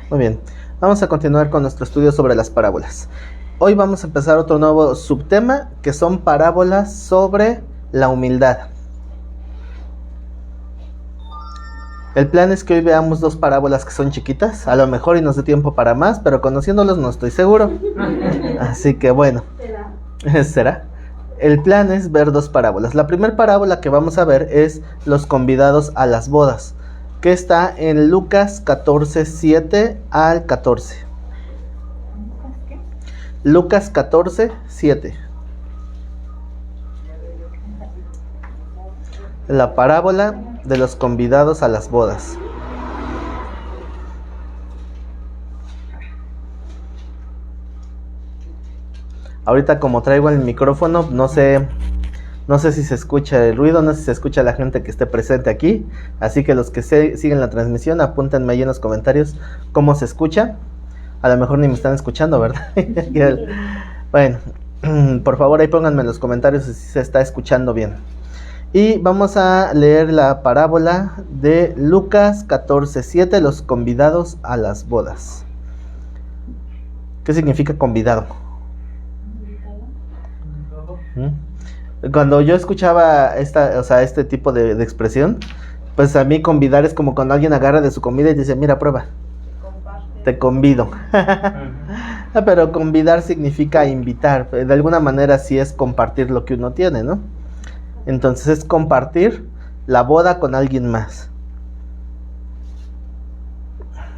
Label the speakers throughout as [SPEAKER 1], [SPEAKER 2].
[SPEAKER 1] Muy bien, vamos a continuar con nuestro estudio sobre las parábolas. Hoy vamos a empezar otro nuevo subtema, que son parábolas sobre la humildad. El plan es que hoy veamos dos parábolas que son chiquitas, a lo mejor y nos dé tiempo para más, pero conociéndolos no estoy seguro. Así que bueno, ¿será? El plan es ver dos parábolas. La primera parábola que vamos a ver es los convidados a las bodas, que está en Lucas 14, 7 al 14. Lucas 14, 7. La parábola de los convidados a las bodas. Ahorita como traigo el micrófono, no sé si se escucha el ruido, no sé si se escucha la gente que esté presente aquí. Así que los que siguen la transmisión, apúntenme ahí en los comentarios cómo se escucha. A lo mejor ni me están escuchando, ¿verdad? Bueno, por favor ahí pónganme en los comentarios si se está escuchando bien. Y vamos a leer la parábola de Lucas 14, 7, los convidados a las bodas. ¿Qué significa convidado? Cuando yo escuchaba este tipo de expresión, pues a mí convidar es como cuando alguien agarra de su comida y dice, mira, prueba, te convido. Pero convidar significa invitar, de alguna manera sí es compartir lo que uno tiene, ¿no? Entonces es compartir la boda con alguien más.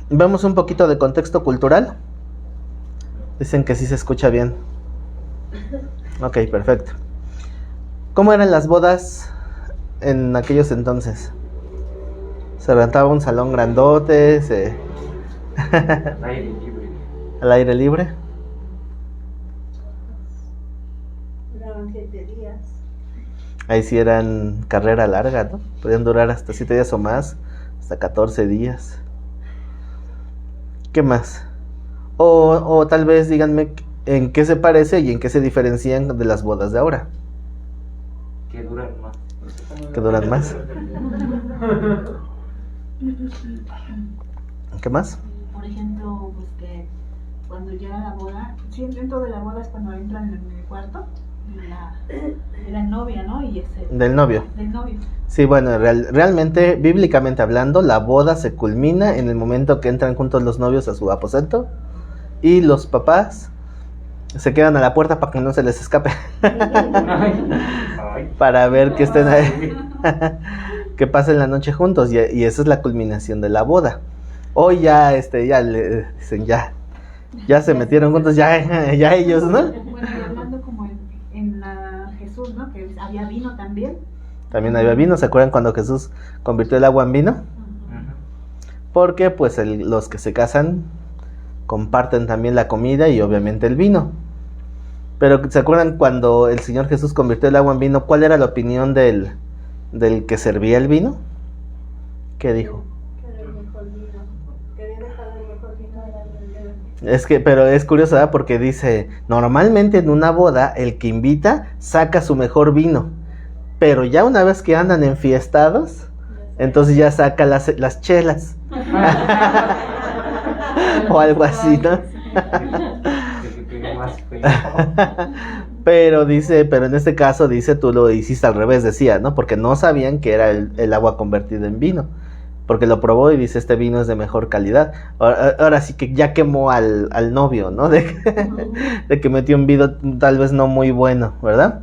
[SPEAKER 1] Vemos un poquito de contexto cultural. Dicen que sí se escucha bien. Ok, perfecto. ¿Cómo eran las bodas en aquellos entonces? Se rentaba un salón grandote,
[SPEAKER 2] Al aire libre.
[SPEAKER 1] ¿Al aire libre?
[SPEAKER 3] Duraban 7 días.
[SPEAKER 1] Ahí sí eran carrera larga, ¿no? Podían durar hasta 7 días o más, hasta 14 días. ¿Qué más? O tal vez díganme en qué se parece y en qué se diferencian de las bodas de ahora.
[SPEAKER 2] Que duran más.
[SPEAKER 1] ¿Que duran más? ¿Qué más?
[SPEAKER 3] Por ejemplo, pues que cuando llega la boda, sí, dentro de la boda es cuando entran en el cuarto de la novia, ¿no? Y
[SPEAKER 1] del novio.
[SPEAKER 3] Del novio.
[SPEAKER 1] Sí, bueno, realmente, bíblicamente hablando, la boda se culmina en el momento que entran juntos los novios a su aposento y los papás se quedan a la puerta para que no se les escape. Para ver que estén ahí, que pasen la noche juntos, y esa es la culminación de la boda. Hoy ya le dicen ya se metieron juntos, ya ellos, ¿no?
[SPEAKER 3] Bueno, y hablando como en la Jesús, ¿no? Que había vino también.
[SPEAKER 1] También había vino. ¿Se acuerdan cuando Jesús convirtió el agua en vino? Porque pues los que se casan comparten también la comida y obviamente el vino. Pero ¿se acuerdan cuando el Señor Jesús convirtió el agua en vino? ¿Cuál era la opinión del que servía el vino? ¿Qué dijo? Pero es curioso, ¿verdad? Porque dice, normalmente en una boda el que invita saca su mejor vino, pero ya una vez que andan enfiestados, entonces ya saca las chelas. O algo así, ¿no? Pero en este caso dice, tú lo hiciste al revés, decía, ¿no? Porque no sabían que era el agua convertida en vino, porque lo probó y dice, este vino es de mejor calidad. Ahora sí que ya quemó al novio, ¿no? De que metió un vino tal vez no muy bueno, ¿verdad?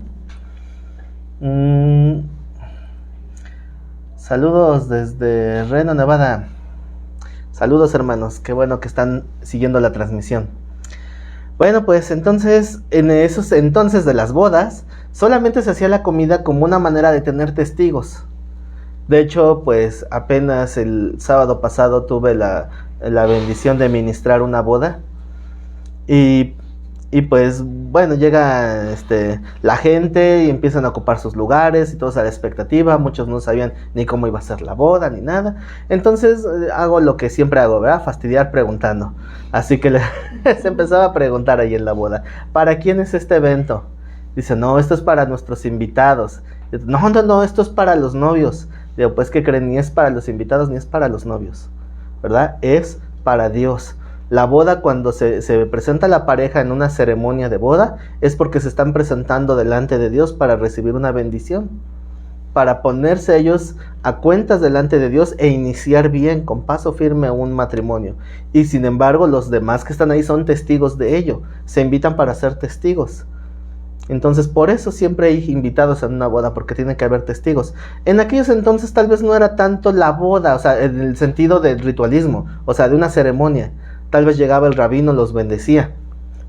[SPEAKER 1] Saludos desde Reno, Nevada. Saludos, hermanos, qué bueno que están siguiendo la transmisión. Bueno, pues entonces, en esos entonces de las bodas, solamente se hacía la comida como una manera de tener testigos. De hecho, pues apenas el sábado pasado tuve la bendición de ministrar una boda. Y pues bueno, llega la gente y empiezan a ocupar sus lugares y todos a la expectativa. Muchos no sabían ni cómo iba a ser la boda ni nada. Entonces hago lo que siempre hago, ¿verdad? Fastidiar preguntando. Así que se empezaba a preguntar ahí en la boda, ¿para quién es este evento? Dice, no, esto es para nuestros invitados. No, esto es para los novios. Digo, pues, ¿qué creen? Ni es para los invitados ni es para los novios, ¿verdad? Es para Dios. La boda, cuando se presenta la pareja en una ceremonia de boda, es porque se están presentando delante de Dios para recibir una bendición, para ponerse ellos a cuentas delante de Dios e iniciar bien, con paso firme, un matrimonio. Y sin embargo, los demás que están ahí son testigos de ello, se invitan para ser testigos. Entonces, por eso siempre hay invitados en una boda, porque tiene que haber testigos. En aquellos entonces tal vez no era tanto la boda, o sea, en el sentido del ritualismo, o sea, de una ceremonia. Tal vez llegaba el rabino, los bendecía,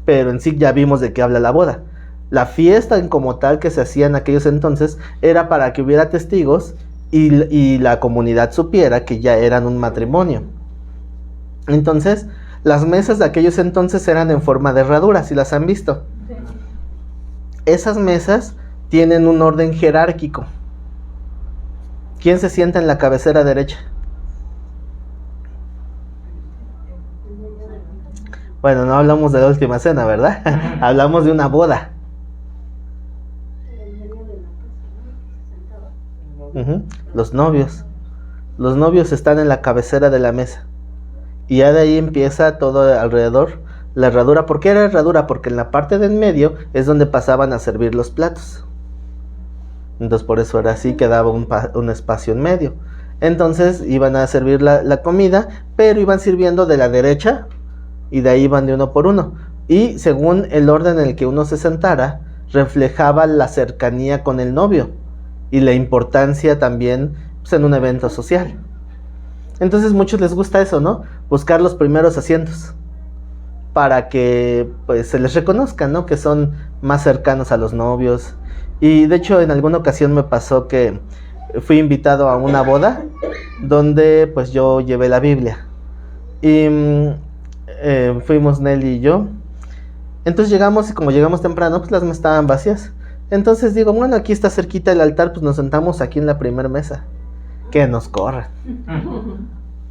[SPEAKER 1] pero en sí ya vimos de qué habla la boda. La fiesta en como tal que se hacía en aquellos entonces era para que hubiera testigos y la comunidad supiera que ya eran un matrimonio. Entonces, las mesas de aquellos entonces eran en forma de herradura, si las han visto. Esas mesas tienen un orden jerárquico. ¿Quién se sienta en la cabecera derecha? Bueno, no hablamos de la última cena, ¿verdad? Hablamos de una boda. Los novios. Los novios están en la cabecera de la mesa. Y ya de ahí empieza todo alrededor la herradura. ¿Por qué era herradura? Porque en la parte de en medio es donde pasaban a servir los platos. Entonces por eso era así, quedaba un espacio en medio. Entonces iban a servir la comida, pero iban sirviendo de la derecha y de ahí iban de uno por uno. Y según el orden en el que uno se sentara, reflejaba la cercanía con el novio y la importancia también, pues, en un evento social. Entonces muchos les gusta eso, ¿no? Buscar los primeros asientos para que pues se les reconozca, ¿no? Que son más cercanos a los novios. Y de hecho en alguna ocasión me pasó que fui invitado a una boda donde pues yo llevé la Biblia y fuimos Nelly y yo. Entonces llegamos y como llegamos temprano, pues las mesas estaban vacías. Entonces digo, bueno, aquí está cerquita el altar, pues nos sentamos aquí en la primera mesa. Que nos corran.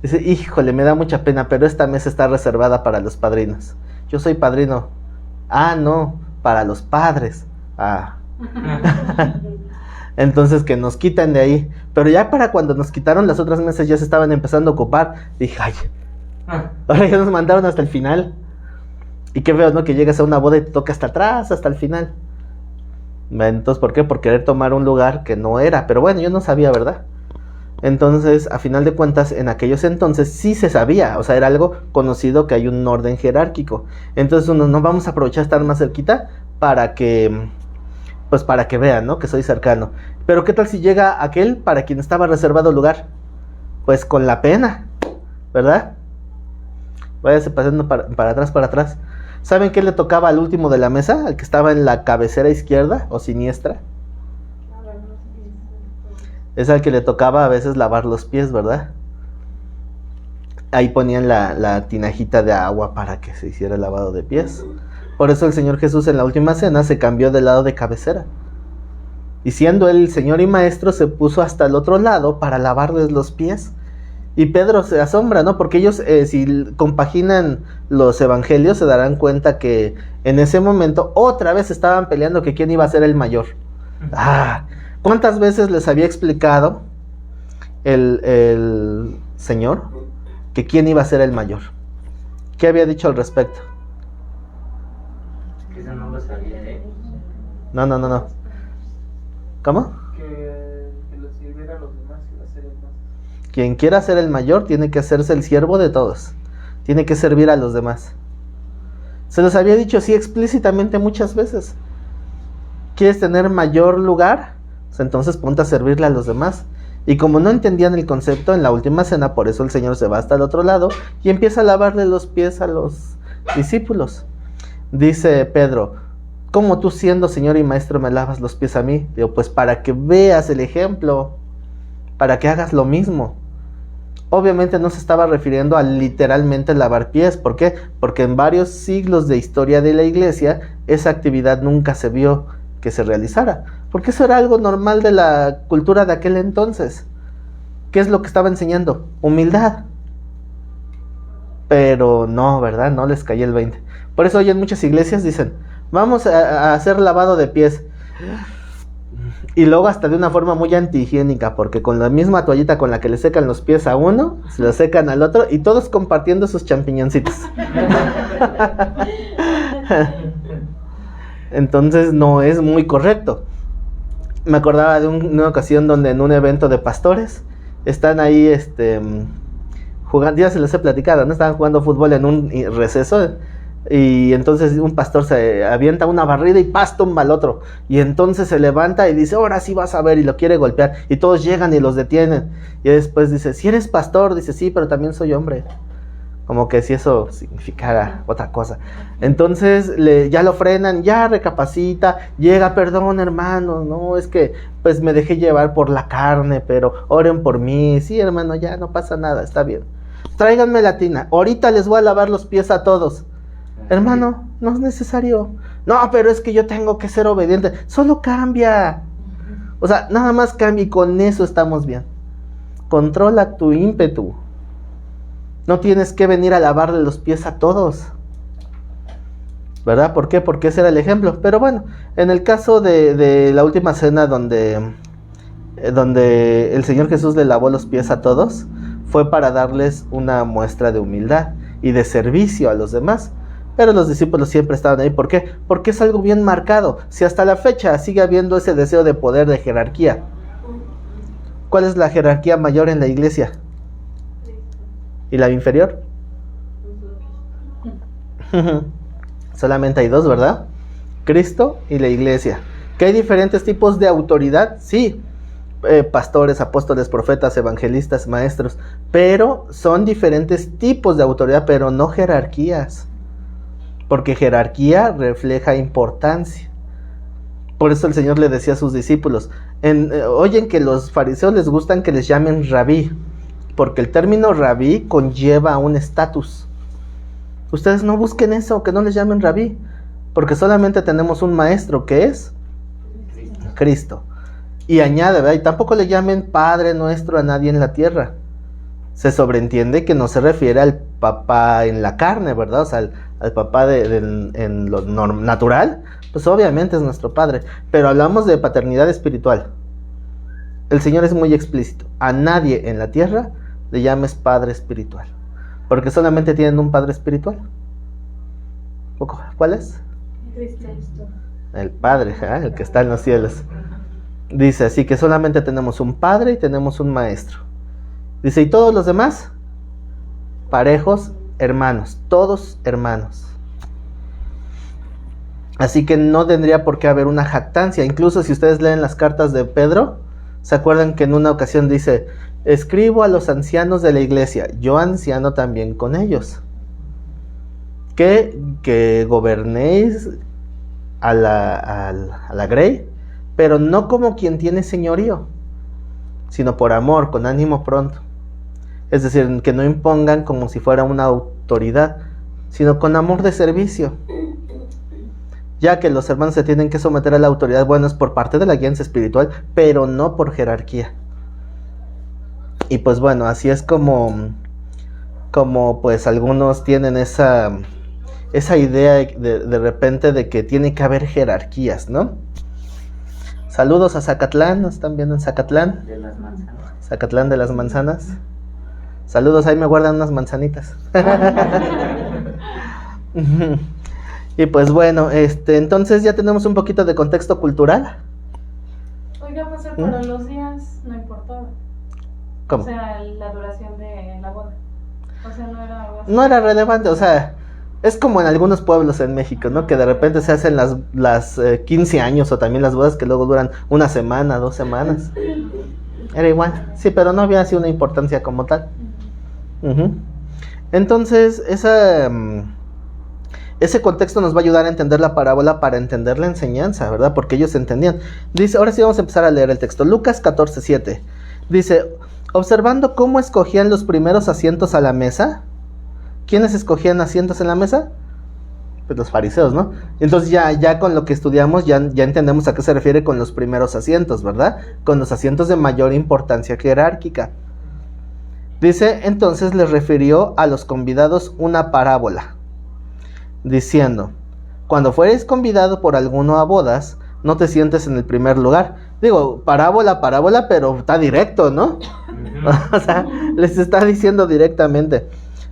[SPEAKER 1] Dice, híjole, me da mucha pena, pero esta mesa está reservada para los padrinos. Yo soy padrino. Ah, no, para los padres. Ah. Entonces que nos quitan de ahí. Pero ya para cuando nos quitaron las otras mesas ya se estaban empezando a ocupar. Dije, ay, ahora ya nos mandaron hasta el final. Y qué feo, ¿no? Que llegas a una boda y te toca hasta atrás, hasta el final. Entonces, ¿por qué? Por querer tomar un lugar que no era. Pero bueno, yo no sabía, ¿verdad? Entonces, a final de cuentas, en aquellos entonces sí se sabía. O sea, era algo conocido que hay un orden jerárquico. Entonces uno, no vamos a aprovechar estar más cerquita para que, pues para que vean, ¿no? Que soy cercano. Pero ¿qué tal si llega aquel para quien estaba reservado el lugar? Pues con la pena, ¿verdad? Váyase pasando para atrás. ¿Saben qué le tocaba al último de la mesa? Al que estaba en la cabecera izquierda o siniestra. Es al que le tocaba a veces lavar los pies, ¿verdad? Ahí ponían la tinajita de agua para que se hiciera el lavado de pies. Por eso el Señor Jesús en la última cena se cambió del lado de cabecera. Y siendo él el Señor y Maestro, se puso hasta el otro lado para lavarles los pies. Y Pedro se asombra, ¿no? Porque ellos, si compaginan los evangelios, se darán cuenta que en ese momento otra vez estaban peleando que quién iba a ser el mayor. ¿Cuántas veces les había explicado el Señor que quién iba a ser el mayor? ¿Qué había dicho al respecto?
[SPEAKER 2] Que eso no lo sabía, ¿eh?
[SPEAKER 1] No. ¿Cómo?
[SPEAKER 4] Que lo sirviera a los demás y va a ser el más.
[SPEAKER 1] Quien quiera ser el mayor tiene que hacerse el siervo de todos. Tiene que servir a los demás. Se los había dicho así explícitamente muchas veces. ¿Quieres tener mayor lugar? Pues entonces ponte a servirle a los demás. Y como no entendían el concepto, en la última cena, por eso el Señor se va hasta el otro lado y empieza a lavarle los pies a los discípulos. Dice Pedro, ¿cómo tú siendo Señor y Maestro me lavas los pies a mí? Digo, pues para que veas el ejemplo, para que hagas lo mismo. Obviamente no se estaba refiriendo a literalmente lavar pies. ¿Por qué? Porque en varios siglos de historia de la iglesia, esa actividad nunca se vio que se realizara. Porque eso era algo normal de la cultura de aquel entonces. ¿Qué es lo que estaba enseñando? Humildad. Pero no, ¿verdad? No les caía el 20. Por eso hoy en muchas iglesias dicen, vamos a hacer lavado de pies. Y luego hasta de una forma muy antihigiénica, porque con la misma toallita con la que le secan los pies a uno, se lo secan al otro y todos compartiendo sus champiñoncitos. Entonces no es muy correcto. Me acordaba de una ocasión donde en un evento de pastores están ahí jugando, ya se les he platicado, ¿no? Estaban jugando fútbol en un receso. Y entonces un pastor se avienta una barrida y ¡paz! Tumba al otro. Y entonces se levanta y dice, ahora sí vas a ver, y lo quiere golpear. Y todos llegan y los detienen. Y después dice, si eres pastor, dice, sí, pero también soy hombre. Como que si eso significara otra cosa. Entonces ya lo frenan, ya recapacita, llega, perdón hermano, no, es que pues me dejé llevar por la carne, pero oren por mí. Sí hermano, ya no pasa nada, está bien. Tráiganme la tina, ahorita les voy a lavar los pies a todos. Hermano, no es necesario. No, pero es que yo tengo que ser obediente. Solo cambia. O sea, nada más cambia y con eso estamos bien. Controla tu ímpetu. No tienes que venir a lavarle los pies a todos. ¿Verdad? ¿Por qué? Porque ese era el ejemplo. Pero bueno, en el caso de la última cena donde el Señor Jesús le lavó los pies a todos, fue para darles una muestra de humildad y de servicio a los demás. Pero los discípulos siempre estaban ahí. ¿Por qué? Porque es algo bien marcado. Si hasta la fecha sigue habiendo ese deseo de poder, de jerarquía. ¿Cuál es la jerarquía mayor en la iglesia? ¿Y la inferior? Solamente hay dos, ¿verdad? Cristo y la iglesia. ¿Que hay diferentes tipos de autoridad? Sí. Pastores, apóstoles, profetas, evangelistas, maestros. Pero son diferentes tipos de autoridad, pero no jerarquías. Porque jerarquía refleja importancia. Por eso el Señor le decía a sus discípulos, oyen que los fariseos les gustan que les llamen rabí, porque el término rabí conlleva un estatus. Ustedes no busquen eso, que no les llamen rabí, porque solamente tenemos un maestro, que es Cristo. Y añade, ¿verdad? Y tampoco le llamen Padre nuestro a nadie en la tierra. Se sobreentiende que no se refiere al papá en la carne, ¿verdad? O sea, al papá en lo natural, pues obviamente es nuestro padre. Pero hablamos de paternidad espiritual. El Señor es muy explícito. A nadie en la tierra le llames padre espiritual. Porque solamente tienen un padre espiritual. ¿Cuál es?
[SPEAKER 3] Cristo.
[SPEAKER 1] El Padre, el que está en los cielos. Dice así que solamente tenemos un padre y tenemos un maestro. Dice, ¿y todos los demás? Parejos, hermanos, todos hermanos. Así que no tendría por qué haber una jactancia. Incluso si ustedes leen las cartas de Pedro, ¿se acuerdan que en una ocasión dice, escribo a los ancianos de la iglesia, yo anciano también con ellos, que gobernéis a la grey, pero no como quien tiene señorío, sino por amor, con ánimo pronto. Es decir, que no impongan como si fuera una autoridad, sino con amor de servicio. Ya que los hermanos se tienen que someter a la autoridad, bueno, es por parte de la guianza espiritual, pero no por jerarquía. Y pues bueno, así es como pues algunos tienen esa idea de repente de que tiene que haber jerarquías, ¿no? Saludos a Zacatlán, nos están viendo en Zacatlán.
[SPEAKER 2] De las manzanas.
[SPEAKER 1] Zacatlán de las manzanas. Saludos, ahí me guardan unas manzanitas. Y pues bueno, entonces ya tenemos un poquito de contexto cultural.
[SPEAKER 5] Oiga, pues para los días no importaba.
[SPEAKER 1] ¿Cómo?
[SPEAKER 5] O sea, la duración de la boda. O sea, no era algo así.
[SPEAKER 1] No era relevante, o sea, es como en algunos pueblos en México, ¿no? Que de repente se hacen las 15 años o también las bodas que luego duran una semana, 2 semanas. Era igual, sí, pero no había así una importancia como tal. Entonces, ese contexto nos va a ayudar a entender la parábola para entender la enseñanza, ¿verdad? Porque ellos entendían. Dice, ahora sí vamos a empezar a leer el texto. Lucas 14:7. Dice, observando cómo escogían los primeros asientos a la mesa. ¿Quiénes escogían asientos en la mesa? Pues los fariseos, ¿no? Entonces ya con lo que estudiamos ya entendemos a qué se refiere con los primeros asientos, ¿verdad? Con los asientos de mayor importancia jerárquica. Dice, entonces les refirió a los convidados una parábola, diciendo, cuando fueres convidado por alguno a bodas, no te sientes en el primer lugar. Digo, parábola, pero está directo, ¿no? O sea, les está diciendo directamente,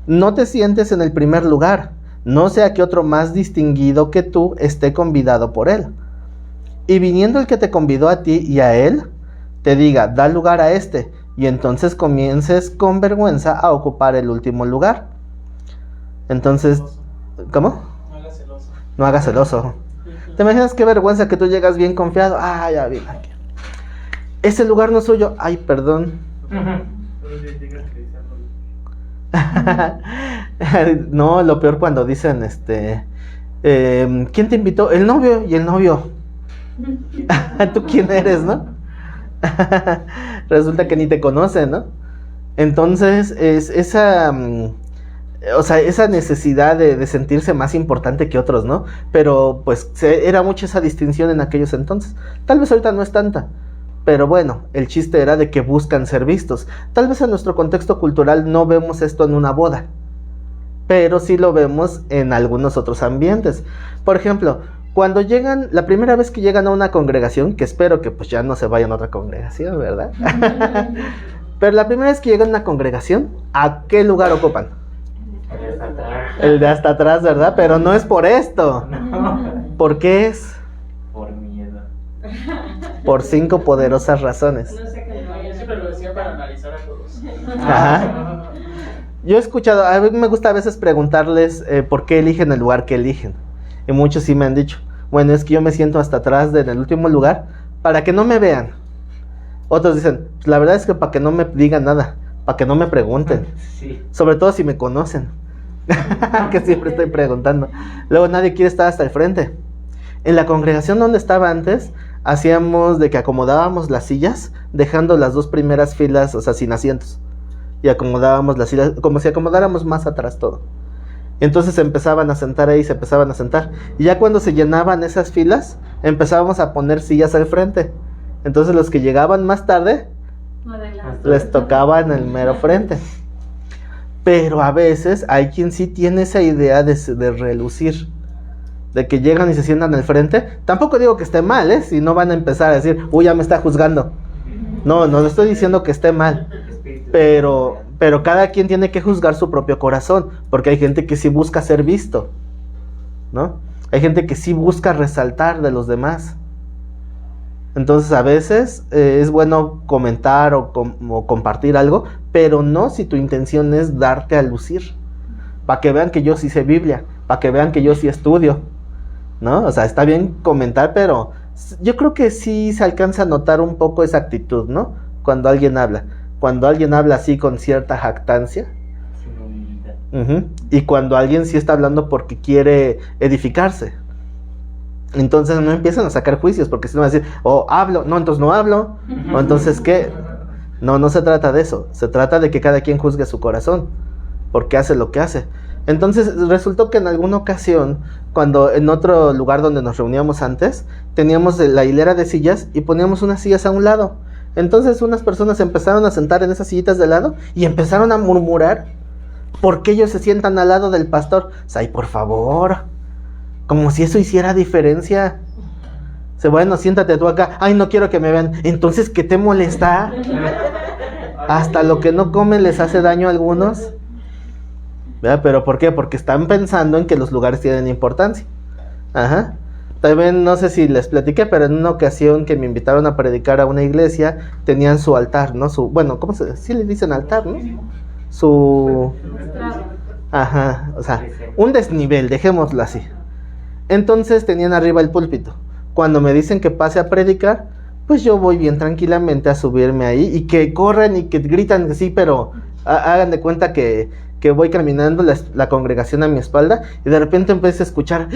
[SPEAKER 1] no te sientes en el primer lugar, no sea que otro más distinguido que tú esté convidado por él. Y viniendo el que te convidó a ti y a él, te diga, da lugar a este, y entonces comiences con vergüenza a ocupar el último lugar. Entonces, ¿cómo?
[SPEAKER 4] No hagas celoso.
[SPEAKER 1] No hagas celoso. ¿Te imaginas qué vergüenza que tú llegas bien confiado? Ah, ya vi aquí. Ese lugar no es suyo. Ay, perdón. No, lo peor cuando dicen, ¿quién te invitó? El novio. Y el novio, ¿tú quién eres, no? Resulta que ni te conoce, ¿no? Entonces, es esa necesidad de sentirse más importante que otros, ¿no? Pero, pues, era mucha esa distinción en aquellos entonces. Tal vez ahorita no es tanta. Pero bueno, el chiste era de que buscan ser vistos. Tal vez en nuestro contexto cultural no vemos esto en una boda, pero sí lo vemos en algunos otros ambientes. Por ejemplo, cuando llegan, la primera vez que llegan a una congregación, que espero que pues ya no se vayan a otra congregación, ¿verdad? Pero la primera vez que llegan a una congregación, ¿a qué lugar ocupan? El de hasta atrás, ¿verdad? Pero no es por esto. ¿Por qué es?
[SPEAKER 2] Por miedo.
[SPEAKER 1] Por 5 poderosas razones.
[SPEAKER 5] No sé qué
[SPEAKER 4] Yo siempre lo decía para analizar a todos.
[SPEAKER 1] Ajá. Yo he escuchado, a mí me gusta a veces preguntarles por qué eligen el lugar que eligen. Y muchos sí me han dicho, bueno, es que yo me siento hasta atrás en el último lugar para que no me vean. Otros dicen, pues la verdad es que para que no me digan nada, para que no me pregunten.
[SPEAKER 2] Sí.
[SPEAKER 1] Sobre todo si me conocen. Que siempre estoy preguntando. Luego nadie quiere estar hasta el frente. En la congregación donde estaba antes, hacíamos de que acomodábamos las sillas, dejando las 2 primeras filas, o sea, sin asientos. Y acomodábamos las sillas, como si acomodáramos más atrás todo. Entonces se empezaban a sentar ahí, se empezaban a sentar. Y ya cuando se llenaban esas filas, empezábamos a poner sillas al frente. Entonces los que llegaban más tarde,
[SPEAKER 5] no adelante.
[SPEAKER 1] les tocaba en el mero frente. Pero a veces hay quien sí tiene esa idea de relucir, de que llegan y se sientan al frente. Tampoco digo que esté mal, si no van a empezar a decir, uy, ya me está juzgando. No estoy diciendo que esté mal, pero cada quien tiene que juzgar su propio corazón, porque hay gente que sí busca ser visto, ¿no? Hay gente que sí busca resaltar de los demás. Entonces a veces es bueno comentar o compartir algo, pero no si tu intención es darte a lucir, para que vean que yo sí sé Biblia, para que vean que yo sí estudio, ¿no? O sea, está bien comentar, pero yo creo que sí se alcanza a notar un poco esa actitud, ¿no? Cuando alguien habla así con cierta jactancia, y cuando alguien sí está hablando porque quiere edificarse. Entonces no empiezan a sacar juicios, porque si no van a decir, hablo, no, entonces no hablo, o entonces ¿qué? No se trata de eso, se trata de que cada quien juzgue su corazón, porque hace lo que hace. Entonces resultó que en alguna ocasión, cuando en otro lugar donde nos reuníamos antes, teníamos la hilera de sillas y poníamos unas sillas a un lado. Entonces unas personas se empezaron a sentar en esas sillitas de lado y empezaron a murmurar por qué ellos se sientan al lado del pastor. O sea, ay, por favor, como si eso hiciera diferencia. Bueno, siéntate tú acá. Ay, no quiero que me vean. Entonces, ¿qué te molesta? Hasta lo que no comen les hace daño a algunos. ¿Verdad? ¿Pero por qué? Porque están pensando en que los lugares tienen importancia. Ajá. También no sé si les platiqué, pero en una ocasión que me invitaron a predicar a una iglesia, tenían su altar, ¿no? ¿Cómo se dice? Sí le dicen altar, ¿no? Ajá, o sea, un desnivel, dejémoslo así. Entonces tenían arriba el púlpito. Cuando me dicen que pase a predicar, pues yo voy bien tranquilamente a subirme ahí y que corren y que gritan así, pero hagan de cuenta que voy caminando la congregación a mi espalda y de repente empiezo a escuchar,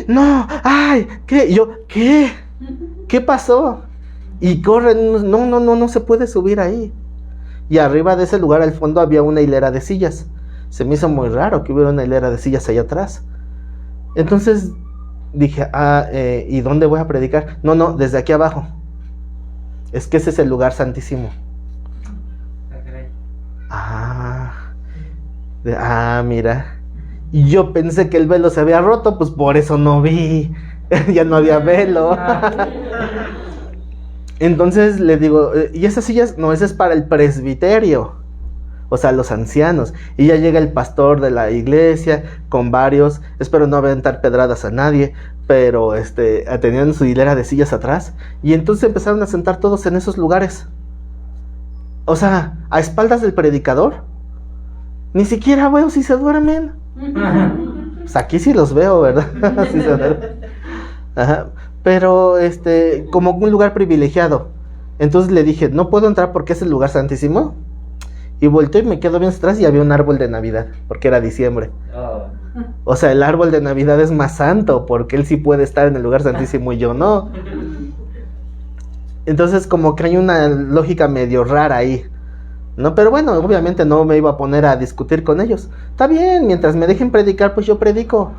[SPEAKER 1] ¡no! ¡Ay! ¿Qué? Y yo, ¿qué? ¿Qué pasó? Y corren, no se puede subir ahí. Y arriba de ese lugar al fondo había una hilera de sillas. Se me hizo muy raro que hubiera una hilera de sillas allá atrás. Entonces dije, ¿y dónde voy a predicar? No, desde aquí abajo. Es que ese es el lugar santísimo. Mira. Y yo pensé que el velo se había roto, pues por eso no vi. Ya no había velo. Entonces le digo, y esas sillas, no, esa es para el presbiterio, o sea, los ancianos. Y ya llega el pastor de la iglesia con varios, espero no aventar pedradas a nadie, pero tenían su hilera de sillas atrás. Y entonces empezaron a sentar todos en esos lugares. O sea, a espaldas del predicador. Ni siquiera veo si se duermen. Pues aquí sí los veo, ¿verdad? Sí se duermen. Ajá. Pero como un lugar privilegiado. Entonces le dije, no puedo entrar porque es el lugar santísimo. Y volteo y me quedo bien atrás y había un árbol de Navidad, porque era diciembre.
[SPEAKER 2] Oh.
[SPEAKER 1] O sea, el árbol de Navidad es más santo, porque él sí puede estar en el lugar santísimo y yo no. Entonces como que hay una lógica medio rara ahí, ¿no? Pero bueno, obviamente no me iba a poner a discutir con ellos. Está bien, mientras me dejen predicar, pues yo predico.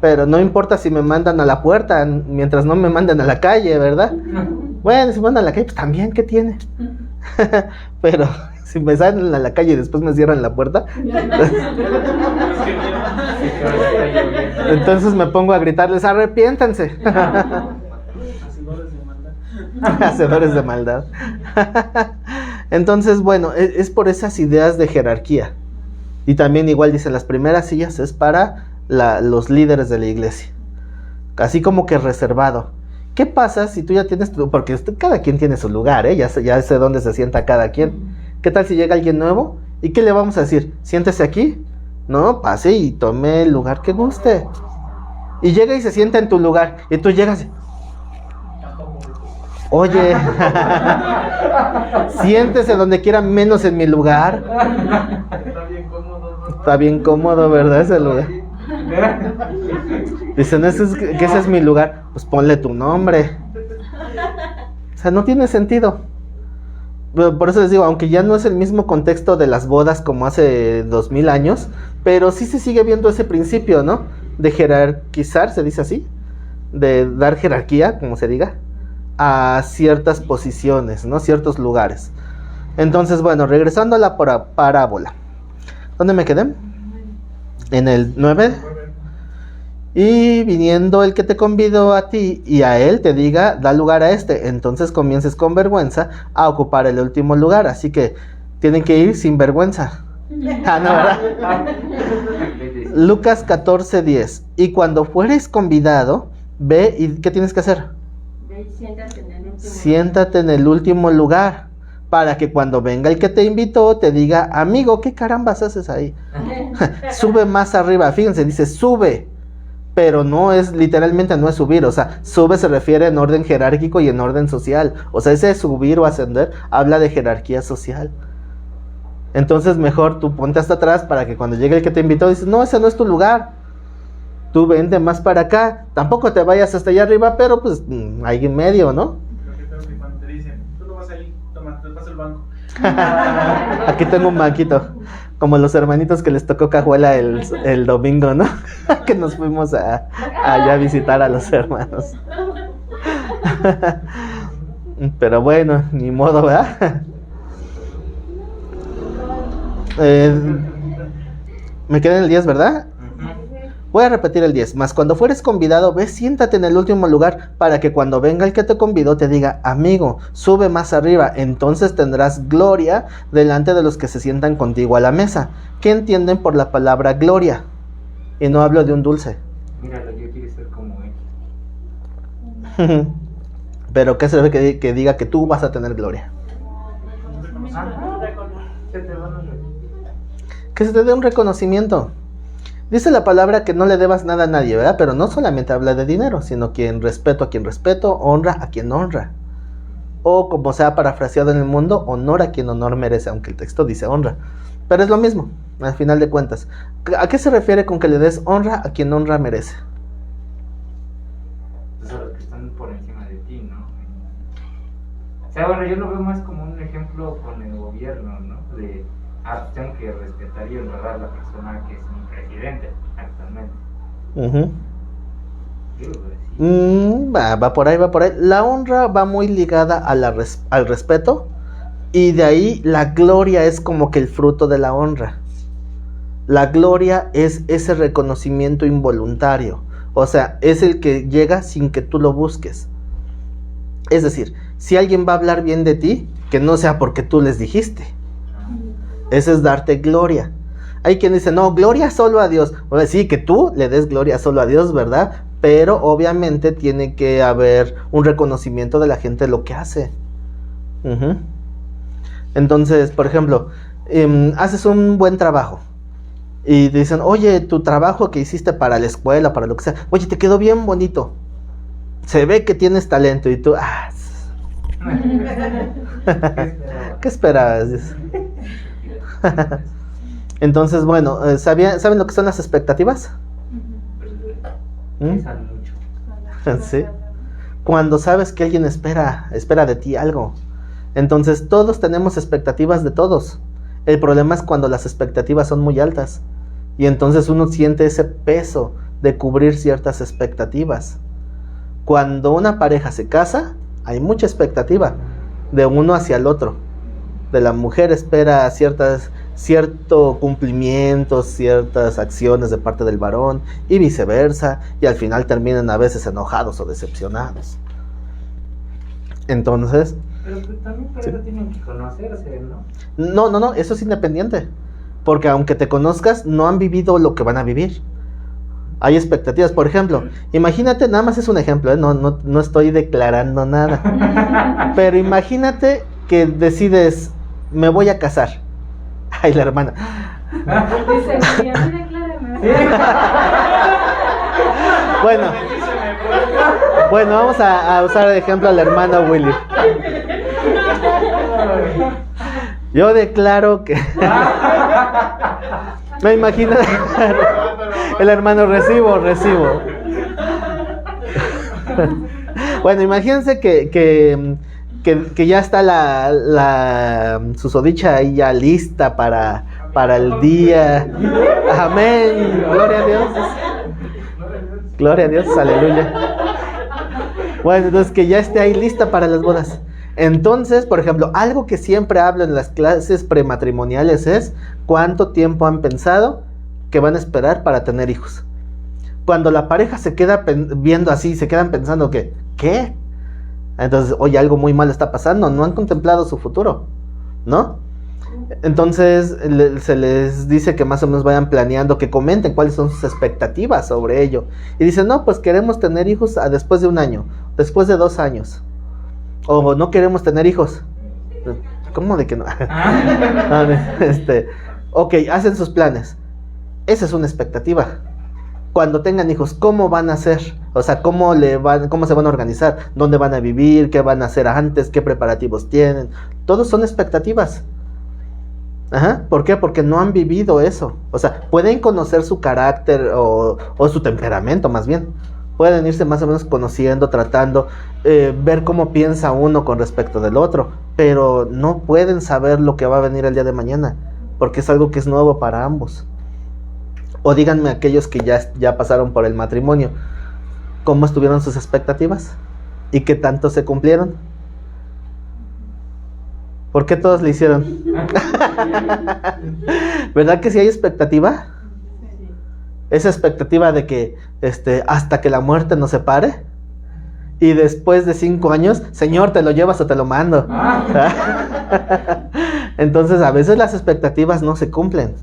[SPEAKER 1] Pero no importa si me mandan a la puerta, mientras no me manden a la calle, ¿verdad? Bueno, si me mandan a la calle, pues también, ¿qué tiene? Pero si me salen a la calle y después me cierran la puerta, entonces me pongo a gritarles, arrepiéntanse.
[SPEAKER 4] Hacedores de maldad.
[SPEAKER 1] Hacedores de maldad. Entonces, bueno, es por esas ideas de jerarquía. Y también igual dicen, las primeras sillas es para los líderes de la iglesia. Así como que reservado. ¿Qué pasa si tú ya tienes porque cada quien tiene su lugar, ya sé dónde se sienta cada quien? ¿Qué tal si llega alguien nuevo? ¿Y qué le vamos a decir? Siéntese aquí. No, pase y tome el lugar que guste. Y llega y se sienta en tu lugar. Y tú llegas y, oye, siéntese donde quiera menos en mi lugar.
[SPEAKER 4] Está bien cómodo, ¿no?
[SPEAKER 1] Está bien cómodo, ¿verdad? Ese lugar. Dicen, que ese es mi lugar. Pues ponle tu nombre. O sea, no tiene sentido. Por eso les digo, aunque ya no es el mismo contexto de las bodas como hace 2000 años, pero sí se sigue viendo ese principio, ¿no? De jerarquizar, se dice así, de dar jerarquía, como se diga, a ciertas posiciones, ¿no? Ciertos lugares. Entonces, bueno, regresando a la parábola. ¿Dónde me quedé? En el 9. Y viniendo el que te convidó a ti y a él te diga, da lugar a entonces comiences con vergüenza a ocupar el último lugar. Así que tienen que ir sin vergüenza. Ah, no, ¿verdad? Lucas 14:10. Y cuando fueres convidado, ve y ¿qué tienes que hacer?
[SPEAKER 5] Ve y siéntate en el último
[SPEAKER 1] Siéntate en el último lugar, para que cuando venga el que te invitó te diga, amigo, ¿qué carambas haces ahí? Sube más arriba. Fíjense, dice sube, pero no es, literalmente no es subir. O sea, sube se refiere en orden jerárquico y en orden social. O sea, ese subir o ascender habla de jerarquía social. Entonces mejor tú ponte hasta atrás para que cuando llegue el que te invitó dices, no, ese no es tu lugar. Tú vente más para acá. Tampoco te vayas hasta allá arriba, pero pues ahí en medio, ¿no?
[SPEAKER 4] Creo que cuando te dicen, tú no vas ahí, toma, te paso el banco.
[SPEAKER 1] Aquí tengo un banquito. Como los hermanitos que les tocó cajuela el domingo, ¿no? Que nos fuimos allá a visitar a los hermanos. Pero bueno, ni modo, ¿verdad? Me quedé en el 10, ¿verdad? Voy a repetir el 10. Mas cuando fueres convidado, ve, siéntate en el último lugar, para que cuando venga el que te convidó te diga, amigo, sube más arriba, entonces tendrás gloria delante de los que se sientan contigo a la mesa. ¿Qué entienden por la palabra gloria? Y no hablo de un dulce.
[SPEAKER 2] Míralo, yo quiero ser como él.
[SPEAKER 1] Pero ¿qué se ve que diga que tú vas a tener gloria?
[SPEAKER 2] Se te van a ver.
[SPEAKER 1] Que se te dé un reconocimiento. Dice la palabra que no le debas nada a nadie, ¿verdad? Pero no solamente habla de dinero, sino que en respeto a quien respeto, honra a quien honra. O como sea parafraseado en el mundo, honor a quien honor merece, aunque el texto dice honra. Pero es lo mismo, al final de cuentas. ¿A qué se refiere con que le des honra a quien honra merece?
[SPEAKER 2] Pues a los que están por encima de ti, ¿no? O sea, bueno, yo lo veo más como un ejemplo con el gobierno, ¿no? De, tengo que respetar y honrar a la persona que es mi presidente actualmente. Yo lo veo así.
[SPEAKER 1] Va por ahí, va por ahí. La honra va muy ligada al respeto, y de ahí la gloria es como que el fruto de la honra. La gloria es ese reconocimiento involuntario, o sea, es el que llega sin que tú lo busques. Es decir, si alguien va a hablar bien de ti, que no sea porque tú les dijiste. Eso es darte gloria. Hay quien dice, no, gloria solo a Dios. O sea, sí, que tú le des gloria solo a Dios, ¿verdad? Pero obviamente tiene que haber un reconocimiento de la gente de lo que hace. Entonces, por ejemplo, haces un buen trabajo y te dicen, oye, tu trabajo que hiciste para la escuela, para lo que sea, oye, te quedó bien bonito. Se ve que tienes talento y tú, ¿qué esperabas? Entonces, bueno, ¿saben lo que son las expectativas?
[SPEAKER 2] Piensan mucho.
[SPEAKER 1] Sí. Cuando sabes que alguien espera de ti algo. Entonces, todos tenemos expectativas de todos. El problema es cuando las expectativas son muy altas. Y entonces uno siente ese peso de cubrir ciertas expectativas. Cuando una pareja se casa, hay mucha expectativa de uno hacia el otro. De la mujer espera cierto cumplimiento, ciertas acciones de parte del varón y viceversa, y al final terminan a veces enojados o decepcionados. Entonces,
[SPEAKER 2] pero pues también para eso tienen que conocerse, ¿no?
[SPEAKER 1] No, eso es independiente, porque aunque te conozcas, no han vivido lo que van a vivir. Hay expectativas, por ejemplo, imagínate, nada más es un ejemplo, no estoy declarando nada, pero imagínate que decides, me voy a casar. Ay, la hermana.
[SPEAKER 5] Dice, sí, a mí declárame.
[SPEAKER 1] Bueno, vamos a usar de ejemplo a la hermana Willy. Yo declaro que... Me imagino... El hermano recibo. Bueno, imagínense que ya está la susodicha ahí ya lista para el día. Amén. Gloria a Dios. Gloria a Dios, aleluya. Bueno, entonces que ya esté ahí lista para las bodas. Entonces, por ejemplo, algo que siempre hablo en las clases prematrimoniales es cuánto tiempo han pensado que van a esperar para tener hijos. Cuando la pareja se queda viendo así, se quedan pensando que, ¿qué? Entonces, oye, algo muy malo está pasando, no han contemplado su futuro, ¿no? Entonces, se les dice que más o menos vayan planeando, que comenten cuáles son sus expectativas sobre ello. Y dicen, no, pues queremos tener hijos después de 1 año, después de 2 años. O no queremos tener hijos. ¿Cómo de que no? Ok, hacen sus planes. Esa es una expectativa. Cuando tengan hijos, ¿cómo van a hacer? O sea, ¿cómo se van a organizar? ¿Dónde van a vivir? ¿Qué van a hacer antes? ¿Qué preparativos tienen? Todos son expectativas. ¿Por qué? Porque no han vivido eso. O sea, pueden conocer su carácter o su temperamento más bien. Pueden irse más o menos conociendo, tratando, ver cómo piensa uno con respecto del otro. Pero no pueden saber lo que va a venir el día de mañana. Porque es algo que es nuevo para ambos. O díganme aquellos que ya pasaron por el matrimonio, ¿cómo estuvieron sus expectativas? ¿Y qué tanto se cumplieron? ¿Por qué todos le hicieron? ¿Verdad que sí hay expectativa? Esa expectativa de que hasta que la muerte nos separe. Y después de 5 años, Señor, ¿te lo llevas o te lo mando? Entonces a veces las expectativas no se cumplen,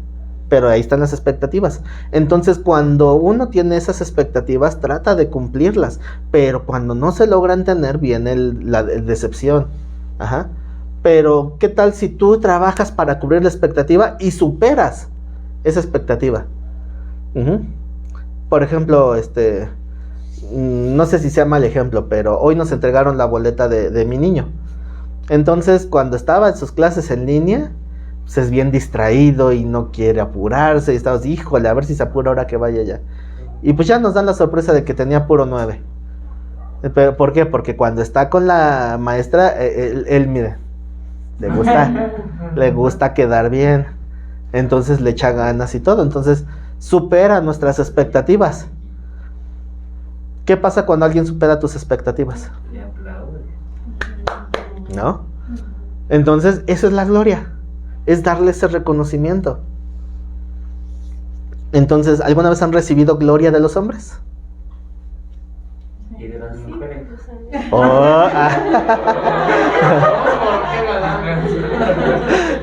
[SPEAKER 1] pero ahí están las expectativas. Entonces cuando uno tiene esas expectativas, trata de cumplirlas, pero cuando no se logran tener, viene la decepción. Pero ¿qué tal si tú trabajas para cubrir la expectativa y superas esa expectativa? Por ejemplo, no sé si sea mal ejemplo, pero hoy nos entregaron la boleta de mi niño. Entonces, cuando estaba en sus clases en línea, pues es bien distraído y no quiere apurarse. Y estamos, híjole, a ver si se apura ahora que vaya ya. Y pues ya nos dan la sorpresa de que tenía puro 9. ¿Pero por qué? Porque cuando está con la maestra, él mire, le gusta quedar bien. Entonces le echa ganas y todo. Entonces supera nuestras expectativas. ¿Qué pasa cuando alguien supera tus expectativas?
[SPEAKER 2] Le aplaude.
[SPEAKER 1] ¿No? Entonces, eso es la gloria. Es darle ese reconocimiento. Entonces, ¿alguna vez han recibido gloria de los hombres?
[SPEAKER 2] Y de las mujeres.
[SPEAKER 1] Oh,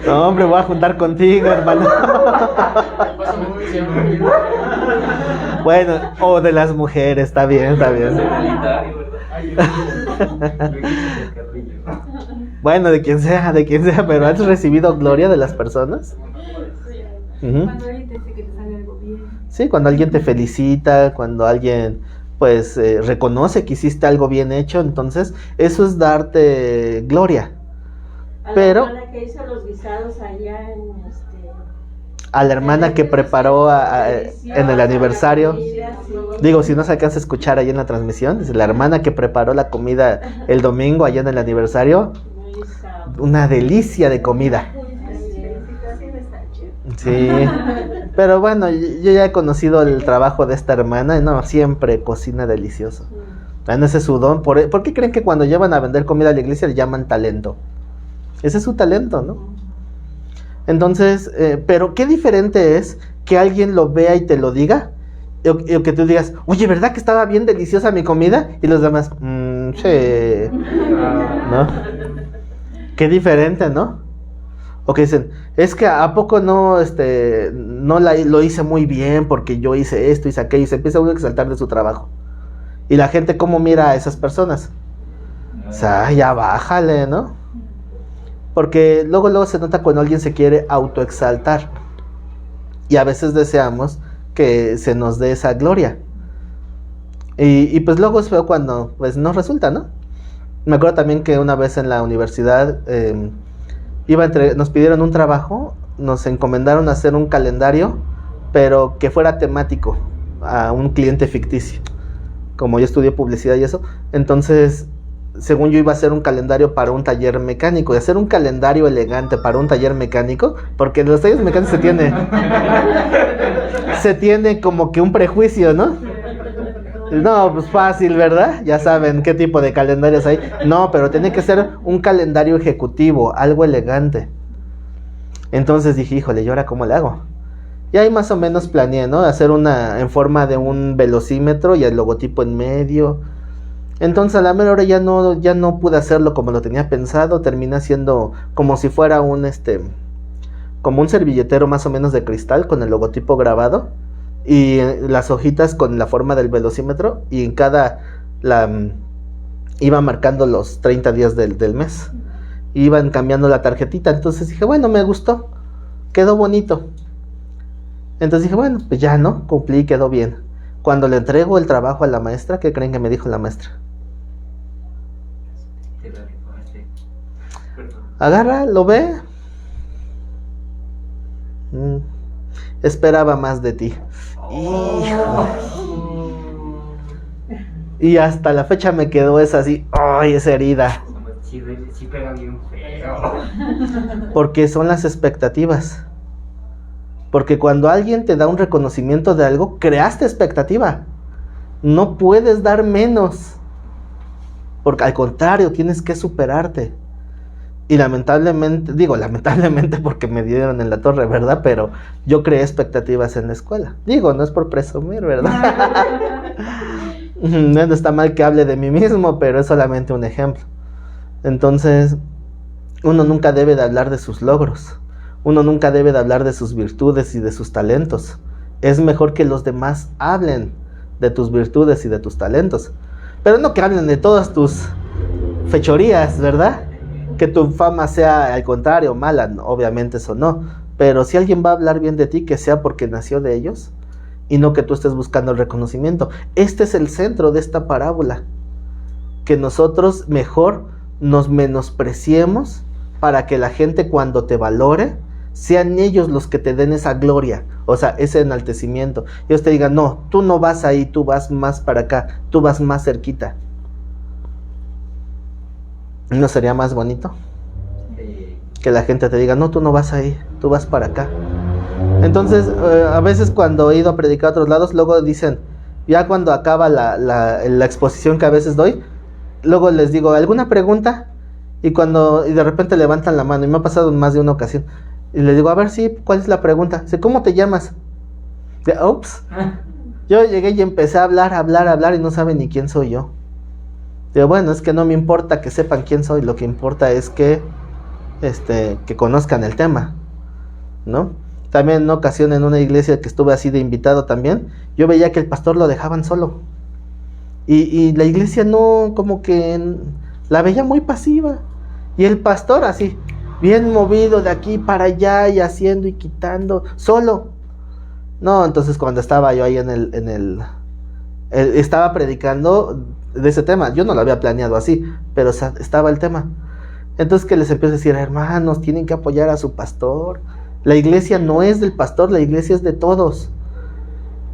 [SPEAKER 1] no, hombre, voy a juntar contigo, hermano. Bueno, o de las mujeres, está bien, está bien. Bueno, de quien sea, pero ¿has recibido gloria de las personas? Ujú.
[SPEAKER 3] Cuando alguien te dice que te sale algo bien.
[SPEAKER 1] Sí, cuando alguien te felicita, cuando alguien pues reconoce que hiciste algo bien hecho, entonces eso es darte gloria. Pero
[SPEAKER 6] A la que hizo los guisados allá
[SPEAKER 1] a la hermana que preparó en el aniversario, digo, si no se alcanza a escuchar ahí en la transmisión, dice la hermana que preparó la comida el domingo allá en el aniversario, una delicia de comida. Sí, pero bueno, yo ya he conocido el trabajo de esta hermana y no, siempre cocina delicioso. Ese es su don. ¿Por qué creen que cuando llevan a vender comida a la iglesia le llaman talento? Ese es su talento, ¿no? Entonces, pero qué diferente es que alguien lo vea y te lo diga, o que tú digas, oye, ¿verdad que estaba bien deliciosa mi comida? Y los demás, sí, ¿no? Qué diferente, ¿no? O que dicen, es que ¿a poco no, lo hice muy bien porque yo hice esto, hice aquello? Y se empieza uno a exaltar de su trabajo. Y la gente, ¿cómo mira a esas personas? O sea, ya bájale, ¿no? Porque luego se nota cuando alguien se quiere autoexaltar. Y a veces deseamos que se nos dé esa gloria. Y pues luego es feo cuando pues no resulta, ¿no? Me acuerdo también que una vez en la universidad nos pidieron un trabajo, nos encomendaron hacer un calendario, pero que fuera temático a un cliente ficticio. Como yo estudié publicidad y eso, entonces según yo iba a hacer un calendario para un taller mecánico, y hacer un calendario elegante para un taller mecánico, porque en los talleres mecánicos se tiene como que un prejuicio, ¿no? No, pues fácil, ¿verdad? Ya saben qué tipo de calendarios hay. No, pero tiene que ser un calendario ejecutivo, algo elegante. Entonces dije, híjole, ¿y ahora cómo le hago? Y ahí más o menos planeé, ¿no? Hacer una en forma de un velocímetro y el logotipo en medio. Entonces a la mera hora ya no pude hacerlo como lo tenía pensado. Terminé haciendo como si fuera como un servilletero más o menos de cristal con el logotipo grabado. Y las hojitas con la forma del velocímetro. Y en iba marcando los 30 días del mes. Iban cambiando la tarjetita. Entonces dije, bueno, me gustó. Quedó bonito. Entonces dije, bueno, pues ya, ¿no? Cumplí, quedó bien. Cuando le entrego el trabajo a la maestra, ¿qué creen que me dijo la maestra? Agarra, lo ve. Esperaba más de ti. Hijo. Y hasta la fecha me quedó esa herida.
[SPEAKER 2] Sí pega bien feo.
[SPEAKER 1] Porque son las expectativas. Porque cuando alguien te da un reconocimiento de algo, creaste expectativa. No puedes dar menos. Porque al contrario, tienes que superarte. Y lamentablemente porque me dieron en la torre, ¿verdad? Pero yo creé expectativas en la escuela. No es por presumir, ¿verdad? No está mal que hable de mí mismo, pero es solamente un ejemplo. Entonces, uno nunca debe de hablar de sus logros. Uno nunca debe de hablar de sus virtudes y de sus talentos. Es mejor que los demás hablen de tus virtudes y de tus talentos. Pero no que hablen de todas tus fechorías, ¿verdad? Que tu fama sea al contrario mala, obviamente eso no. Pero si alguien va a hablar bien de ti, que sea porque nació de ellos y no que tú estés buscando el reconocimiento. Este es el centro de esta parábola. Que nosotros mejor nos menospreciemos para que la gente cuando te valore, sean ellos los que te den esa gloria, o sea, ese enaltecimiento. Ellos te digan, no, tú no vas ahí, tú vas más para acá, tú vas más cerquita. ¿No sería más bonito? Que la gente te diga, no, tú no vas ahí, tú vas para acá. Entonces, a veces cuando he ido a predicar a otros lados, luego dicen, ya cuando acaba la exposición que a veces doy, luego les digo, ¿alguna pregunta? Y de repente levantan la mano, y me ha pasado en más de una ocasión. Y les digo, a ver, sí, ¿cuál es la pregunta? Dice, ¿cómo te llamas? Ups. Yo llegué y empecé a hablar, y no saben ni quién soy yo. Digo, bueno, es que no me importa que sepan quién soy, lo que importa es que conozcan el tema, ¿no? También en una ocasión en una iglesia que estuve así de invitado también, yo veía que el pastor lo dejaban solo. Y la iglesia no, como que la veía muy pasiva. Y el pastor así, bien movido de aquí para allá y haciendo y quitando, solo. No, entonces cuando estaba yo ahí estaba predicando de ese tema, yo no lo había planeado así, pero estaba el tema. Entonces que les empiezo a decir, hermanos, tienen que apoyar a su pastor. La iglesia no es del pastor, la iglesia es de todos.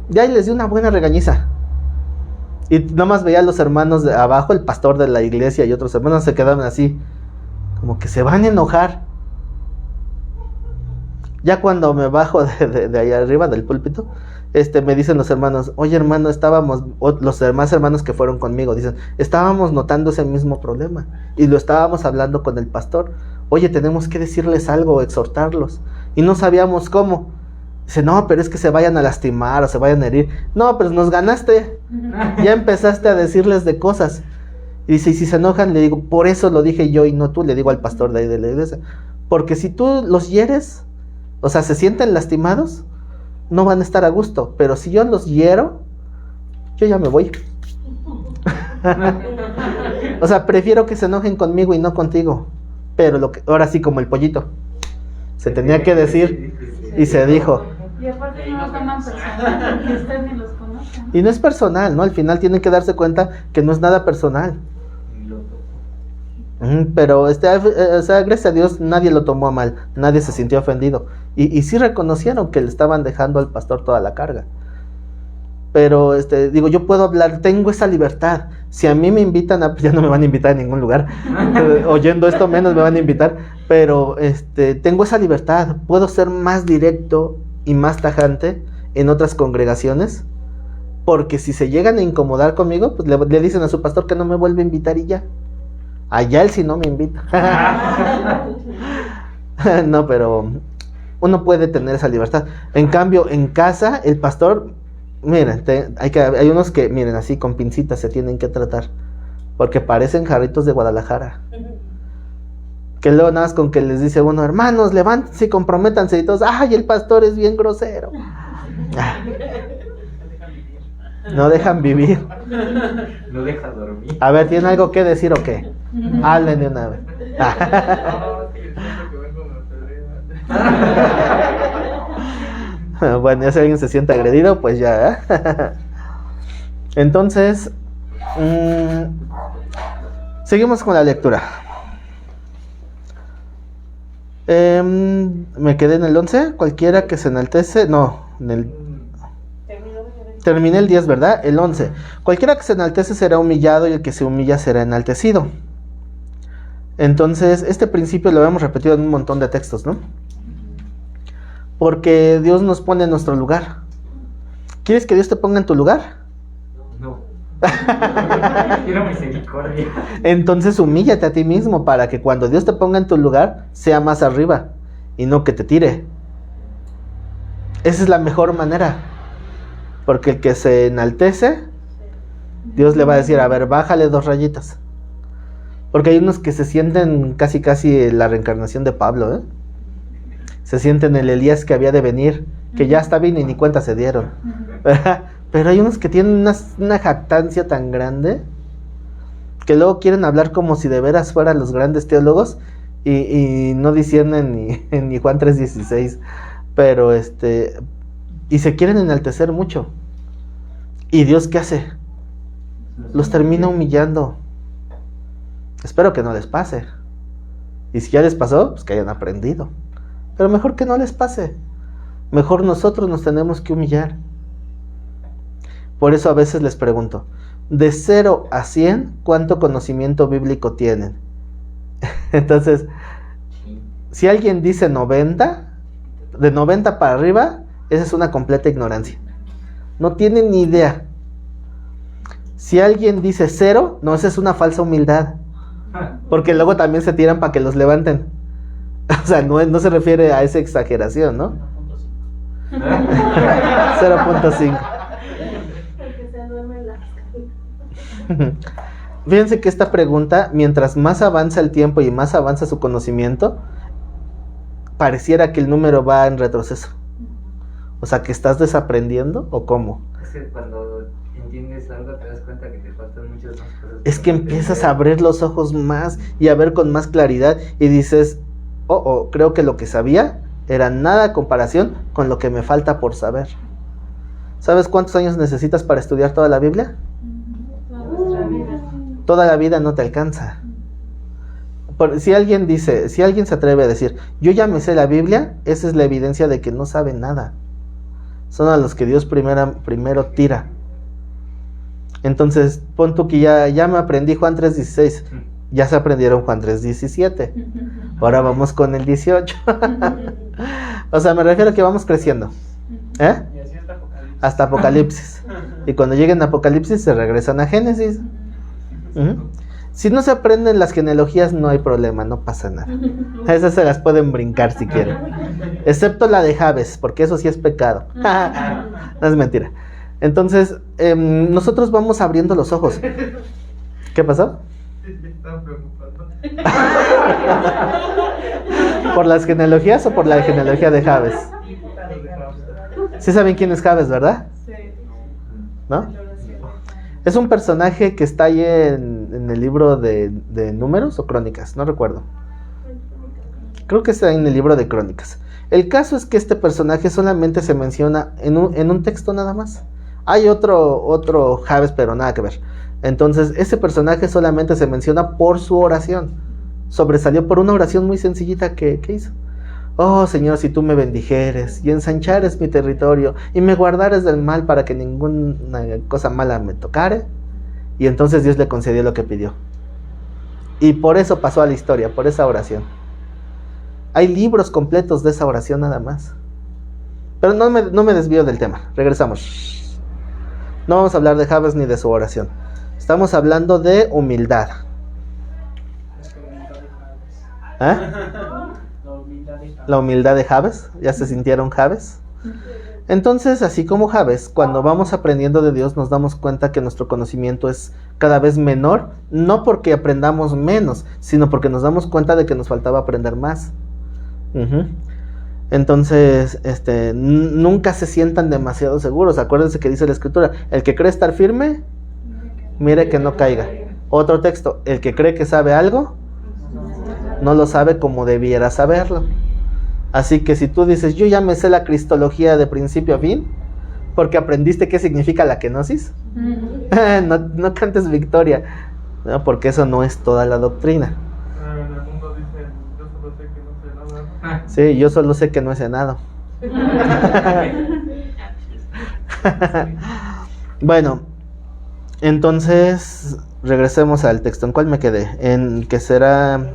[SPEAKER 1] Ya les di una buena regañiza. Y nomás veía a los hermanos de abajo, el pastor de la iglesia y otros hermanos se quedaban así, como que se van a enojar. Ya cuando me bajo de allá arriba del púlpito, me dicen los hermanos, oye hermano, los demás hermanos que fueron conmigo, dicen, estábamos notando ese mismo problema y lo estábamos hablando con el pastor. Oye, tenemos que decirles algo, exhortarlos, y no sabíamos cómo. Dice, no, pero es que se vayan a lastimar o se vayan a herir. No, pero nos ganaste, ya empezaste a decirles de cosas. Y dice, y si se enojan, le digo, por eso lo dije yo y no tú, le digo al pastor de ahí de la iglesia, porque si tú los hieres, o sea, se sienten lastimados, no van a estar a gusto, pero si yo los hiero, yo ya me voy. O sea, prefiero que se enojen conmigo y no contigo. Pero ahora sí, como el pollito, se tenía que decir y se dijo.
[SPEAKER 5] Y aparte no lo toman personal, porque ustedes ni los conocen.
[SPEAKER 1] Y no es personal, ¿no? Al final tienen que darse cuenta que no es nada personal. Pero o sea, gracias a Dios nadie lo tomó a mal, nadie se sintió ofendido. Y sí reconocieron que le estaban dejando al pastor toda la carga. Pero digo, yo puedo hablar, tengo esa libertad. Si a mí me invitan ya no me van a invitar a ningún lugar. Oyendo esto menos me van a invitar. Pero tengo esa libertad. Puedo ser más directo y más tajante en otras congregaciones. Porque si se llegan a incomodar conmigo, pues le dicen a su pastor que no me vuelve a invitar y ya. Allá él sí no me invita. No, pero uno puede tener esa libertad. En cambio, en casa, el pastor, miren, hay unos que, miren, así con pincitas se tienen que tratar, porque parecen jarritos de Guadalajara. Que luego nada más con que les dice uno, hermanos, levántense y comprométanse, y todos, ay, el pastor es bien grosero. No dejan vivir.
[SPEAKER 2] No deja dormir.
[SPEAKER 1] A ver, ¿tiene algo que decir o qué? Hablen de una vez. Bueno, ya si alguien se siente agredido, pues ya. Entonces, seguimos con la lectura. Me quedé en el 11. Cualquiera que se enaltece. No, terminé el 10, ¿verdad? El 11. Cualquiera que se enaltece será humillado y el que se humilla será enaltecido. Entonces, este principio lo hemos repetido en un montón de textos, ¿no? Porque Dios nos pone en nuestro lugar. ¿Quieres que Dios te ponga en tu lugar?
[SPEAKER 2] No. Quiero misericordia.
[SPEAKER 1] Entonces humíllate a ti mismo para que cuando Dios te ponga en tu lugar sea más arriba y no que te tire. Esa es la mejor manera. Porque el que se enaltece, Dios le va a decir, a ver, bájale 2 rayitas. Porque hay unos que se sienten casi la reencarnación de Pablo, ¿eh? Se sienten el Elías que había de venir, que ya está bien y ni cuenta se dieron. Pero hay unos que tienen una jactancia tan grande que luego quieren hablar como si de veras fueran los grandes teólogos y no disciernen ni Juan 3:16. Pero y se quieren enaltecer mucho. ¿Y Dios qué hace? Los termina humillando. Espero que no les pase. Y si ya les pasó, pues que hayan aprendido. Pero mejor que no les pase. Mejor nosotros nos tenemos que humillar. Por eso a veces les pregunto, de 0 a 100, ¿cuánto conocimiento bíblico tienen? Entonces, si alguien dice 90, de 90 para arriba, esa es una completa ignorancia. No tienen ni idea. Si alguien dice 0, no, esa es una falsa humildad. Porque luego también se tiran para que los levanten. O sea, no se refiere a esa exageración, ¿no? 0.5. Fíjense que esta pregunta, mientras más avanza el tiempo y más avanza su conocimiento, pareciera que el número va en retroceso. O sea, que estás desaprendiendo, ¿o cómo?
[SPEAKER 2] Es que cuando entiendes algo te das cuenta que te faltan muchas más cosas.
[SPEAKER 1] Es que empiezas a abrir los ojos más y a ver con más claridad y dices, creo que lo que sabía era nada a comparación con lo que me falta por saber. ¿Sabes cuántos años necesitas para estudiar toda la Biblia? Toda la vida no te alcanza. Si alguien se atreve a decir, yo ya me sé la Biblia, esa es la evidencia de que no sabe nada. Son a los que Dios primero tira. Entonces, pon tú que ya me aprendí Juan 3:16. Ya se aprendieron Juan 3:17. Ahora vamos con el 18. O sea, me refiero a que vamos creciendo. ¿Eh?
[SPEAKER 4] Y así hasta Apocalipsis.
[SPEAKER 1] Hasta Apocalipsis. Y cuando lleguen a Apocalipsis se regresan a Génesis. Si no se aprenden las genealogías no hay problema, no pasa nada. Esas se las pueden brincar si quieren. Excepto la de Jabes, porque eso sí es pecado. No es mentira. Entonces, nosotros vamos abriendo los ojos. ¿Qué pasó?
[SPEAKER 4] Estaba preocupando.
[SPEAKER 1] ¿Por las genealogías o por la genealogía de Jabes? Sí saben quién es Jabes, ¿verdad?
[SPEAKER 5] Sí.
[SPEAKER 1] ¿No? Es un personaje que está ahí en el libro de números o crónicas, no recuerdo. Creo que está en el libro de crónicas. El caso es que este personaje solamente se menciona en un texto nada más. Hay otro Jabes, pero nada que ver. Entonces, ese personaje solamente se menciona por su oración. Sobresalió por una oración muy sencillita que hizo. Oh Señor, si tú me bendijeres y ensanchares mi territorio y me guardares del mal para que ninguna cosa mala me tocare. Y entonces Dios le concedió lo que pidió. Y por eso pasó a la historia, por esa oración. Hay libros completos de esa oración nada más. Pero no me desvío del tema, regresamos. No vamos a hablar de Jabes ni de su oración. Estamos hablando de humildad. ¿Eh? La humildad de Jabes. ¿Ya se sintieron Jabes? Entonces, así como Jabes, cuando vamos aprendiendo de Dios nos damos cuenta que nuestro conocimiento es cada vez menor, no porque aprendamos menos, sino porque nos damos cuenta de que nos faltaba aprender más. Entonces, nunca se sientan demasiado seguros. Acuérdense que dice la Escritura, el que cree estar firme, mire que no caiga. Otro texto, el que cree que sabe algo, no lo sabe como debiera saberlo. Así que si tú dices, yo ya me sé la cristología de principio a fin, porque aprendiste qué significa la kenosis, no cantes victoria, ¿no? Porque eso no es toda la doctrina.
[SPEAKER 4] En el mundo dicen, yo solo sé que no sé nada.
[SPEAKER 1] Sí, yo solo sé que no he cenado. Bueno, entonces regresemos al texto. ¿En cuál me quedé? En que será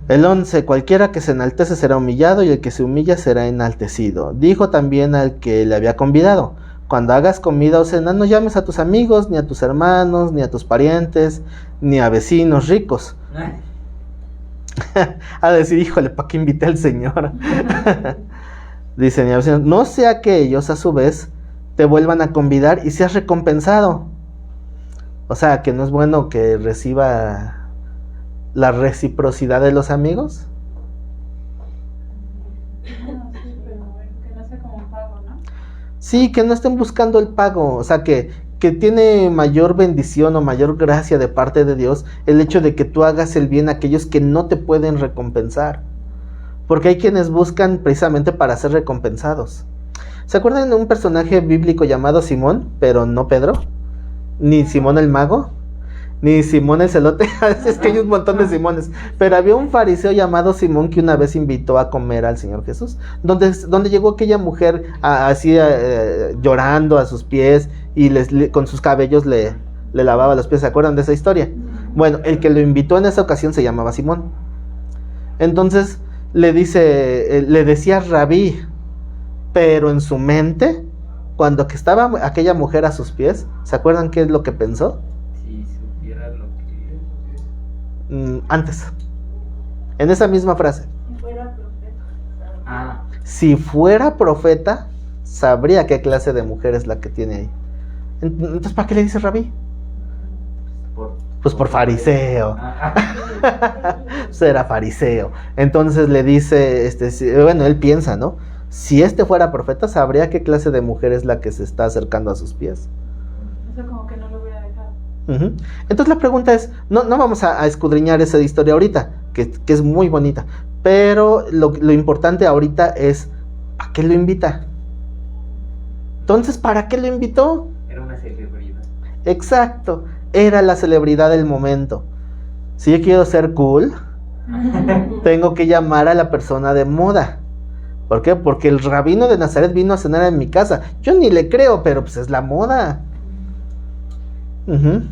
[SPEAKER 1] el 11. Cualquiera que se enaltece será humillado y el que se humilla será enaltecido. Dijo también al que le había convidado, cuando hagas comida o cena no llames a tus amigos, ni a tus hermanos, ni a tus parientes, ni a vecinos ricos. A decir, híjole, ¿para qué invité al Señor? Dice, ni a vecinos, no sea que ellos a su vez te vuelvan a convidar y seas recompensado. O sea, que no es bueno que reciba la reciprocidad de los amigos.
[SPEAKER 5] Sí, pero que no sea como un pago, ¿no?
[SPEAKER 1] Sí, que no estén buscando el pago. O sea, que tiene mayor bendición o mayor gracia de parte de Dios el hecho de que tú hagas el bien a aquellos que no te pueden recompensar. Porque hay quienes buscan precisamente para ser recompensados. ¿Se acuerdan de un personaje bíblico llamado Simón, pero no Pedro? Ni Simón el mago, ni Simón el celote. Es que hay un montón de Simones. Pero había un fariseo llamado Simón que una vez invitó a comer al Señor Jesús. Donde llegó aquella mujer así llorando a sus pies y con sus cabellos le lavaba los pies. ¿Se acuerdan de esa historia? Bueno, el que lo invitó en esa ocasión se llamaba Simón. Entonces le decía Rabí, pero en su mente, cuando que estaba aquella mujer a sus pies, ¿se acuerdan qué es lo que pensó?
[SPEAKER 2] Si supiera lo que...
[SPEAKER 1] Antes, en esa misma frase. Si fuera profeta, sabría qué clase de mujer es la que tiene ahí. Entonces, ¿para qué le dice Rabí? Pues por fariseo.
[SPEAKER 2] Ah,
[SPEAKER 1] Pues era fariseo. Entonces le dice, bueno, él piensa, ¿no? Si este fuera profeta, sabría qué clase de mujer es la que se está acercando a sus pies.
[SPEAKER 5] O sea, como que no lo hubiera dejado.
[SPEAKER 1] Ujú. Entonces la pregunta es, no vamos a escudriñar esa historia ahorita, que es muy bonita, pero lo importante ahorita es, ¿a qué lo invita? Entonces, ¿para qué lo invitó?
[SPEAKER 2] era una celebridad.
[SPEAKER 1] Exacto, era la celebridad del momento. Si yo quiero ser cool, tengo que llamar a la persona de moda. ¿Por qué? Porque el rabino de Nazaret vino a cenar en mi casa. Yo ni le creo, pero pues es la moda. Ujú.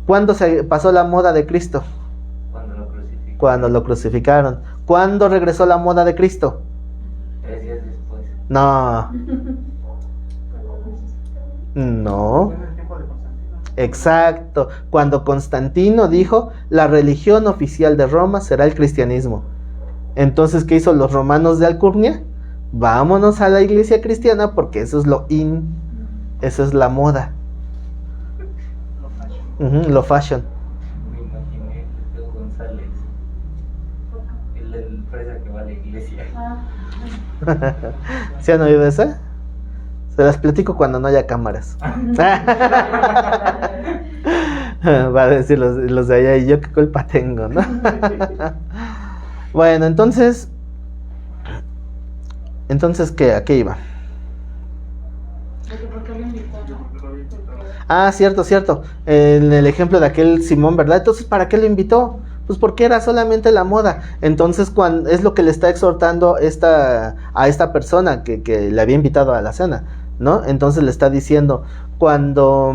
[SPEAKER 1] ¿Cuándo se pasó la moda de Cristo?
[SPEAKER 2] Cuando lo crucificó.
[SPEAKER 1] Cuando lo crucificaron. ¿Cuándo regresó la moda de Cristo?
[SPEAKER 2] 3 días después.
[SPEAKER 1] No. No.
[SPEAKER 4] Fue en el tiempo de Constantino.
[SPEAKER 1] Exacto. Cuando Constantino dijo, la religión oficial de Roma será el cristianismo. Entonces, ¿qué hizo los romanos de Alcurnia? Vámonos a la iglesia cristiana porque eso es lo in. Eso es la moda.
[SPEAKER 4] Lo fashion.
[SPEAKER 1] Ujú, lo fashion.
[SPEAKER 2] Me imaginé a Teo González. El fresa que va a la iglesia.
[SPEAKER 5] Ah,
[SPEAKER 1] ¿Se han oído esa? Se las platico cuando no haya cámaras. Va a decir los de allá, y yo qué culpa tengo, ¿no? Bueno, entonces ¿qué? ¿A qué iba?
[SPEAKER 5] porque ¿por qué lo invitó, no?
[SPEAKER 4] Lo había invitado.
[SPEAKER 1] Ah, cierto. En el ejemplo de aquel Simón, ¿verdad? Entonces, ¿para qué lo invitó? Pues porque era solamente la moda. Entonces, cuando es lo que le está exhortando a esta persona que le había invitado a la cena, ¿no? Entonces le está diciendo, cuando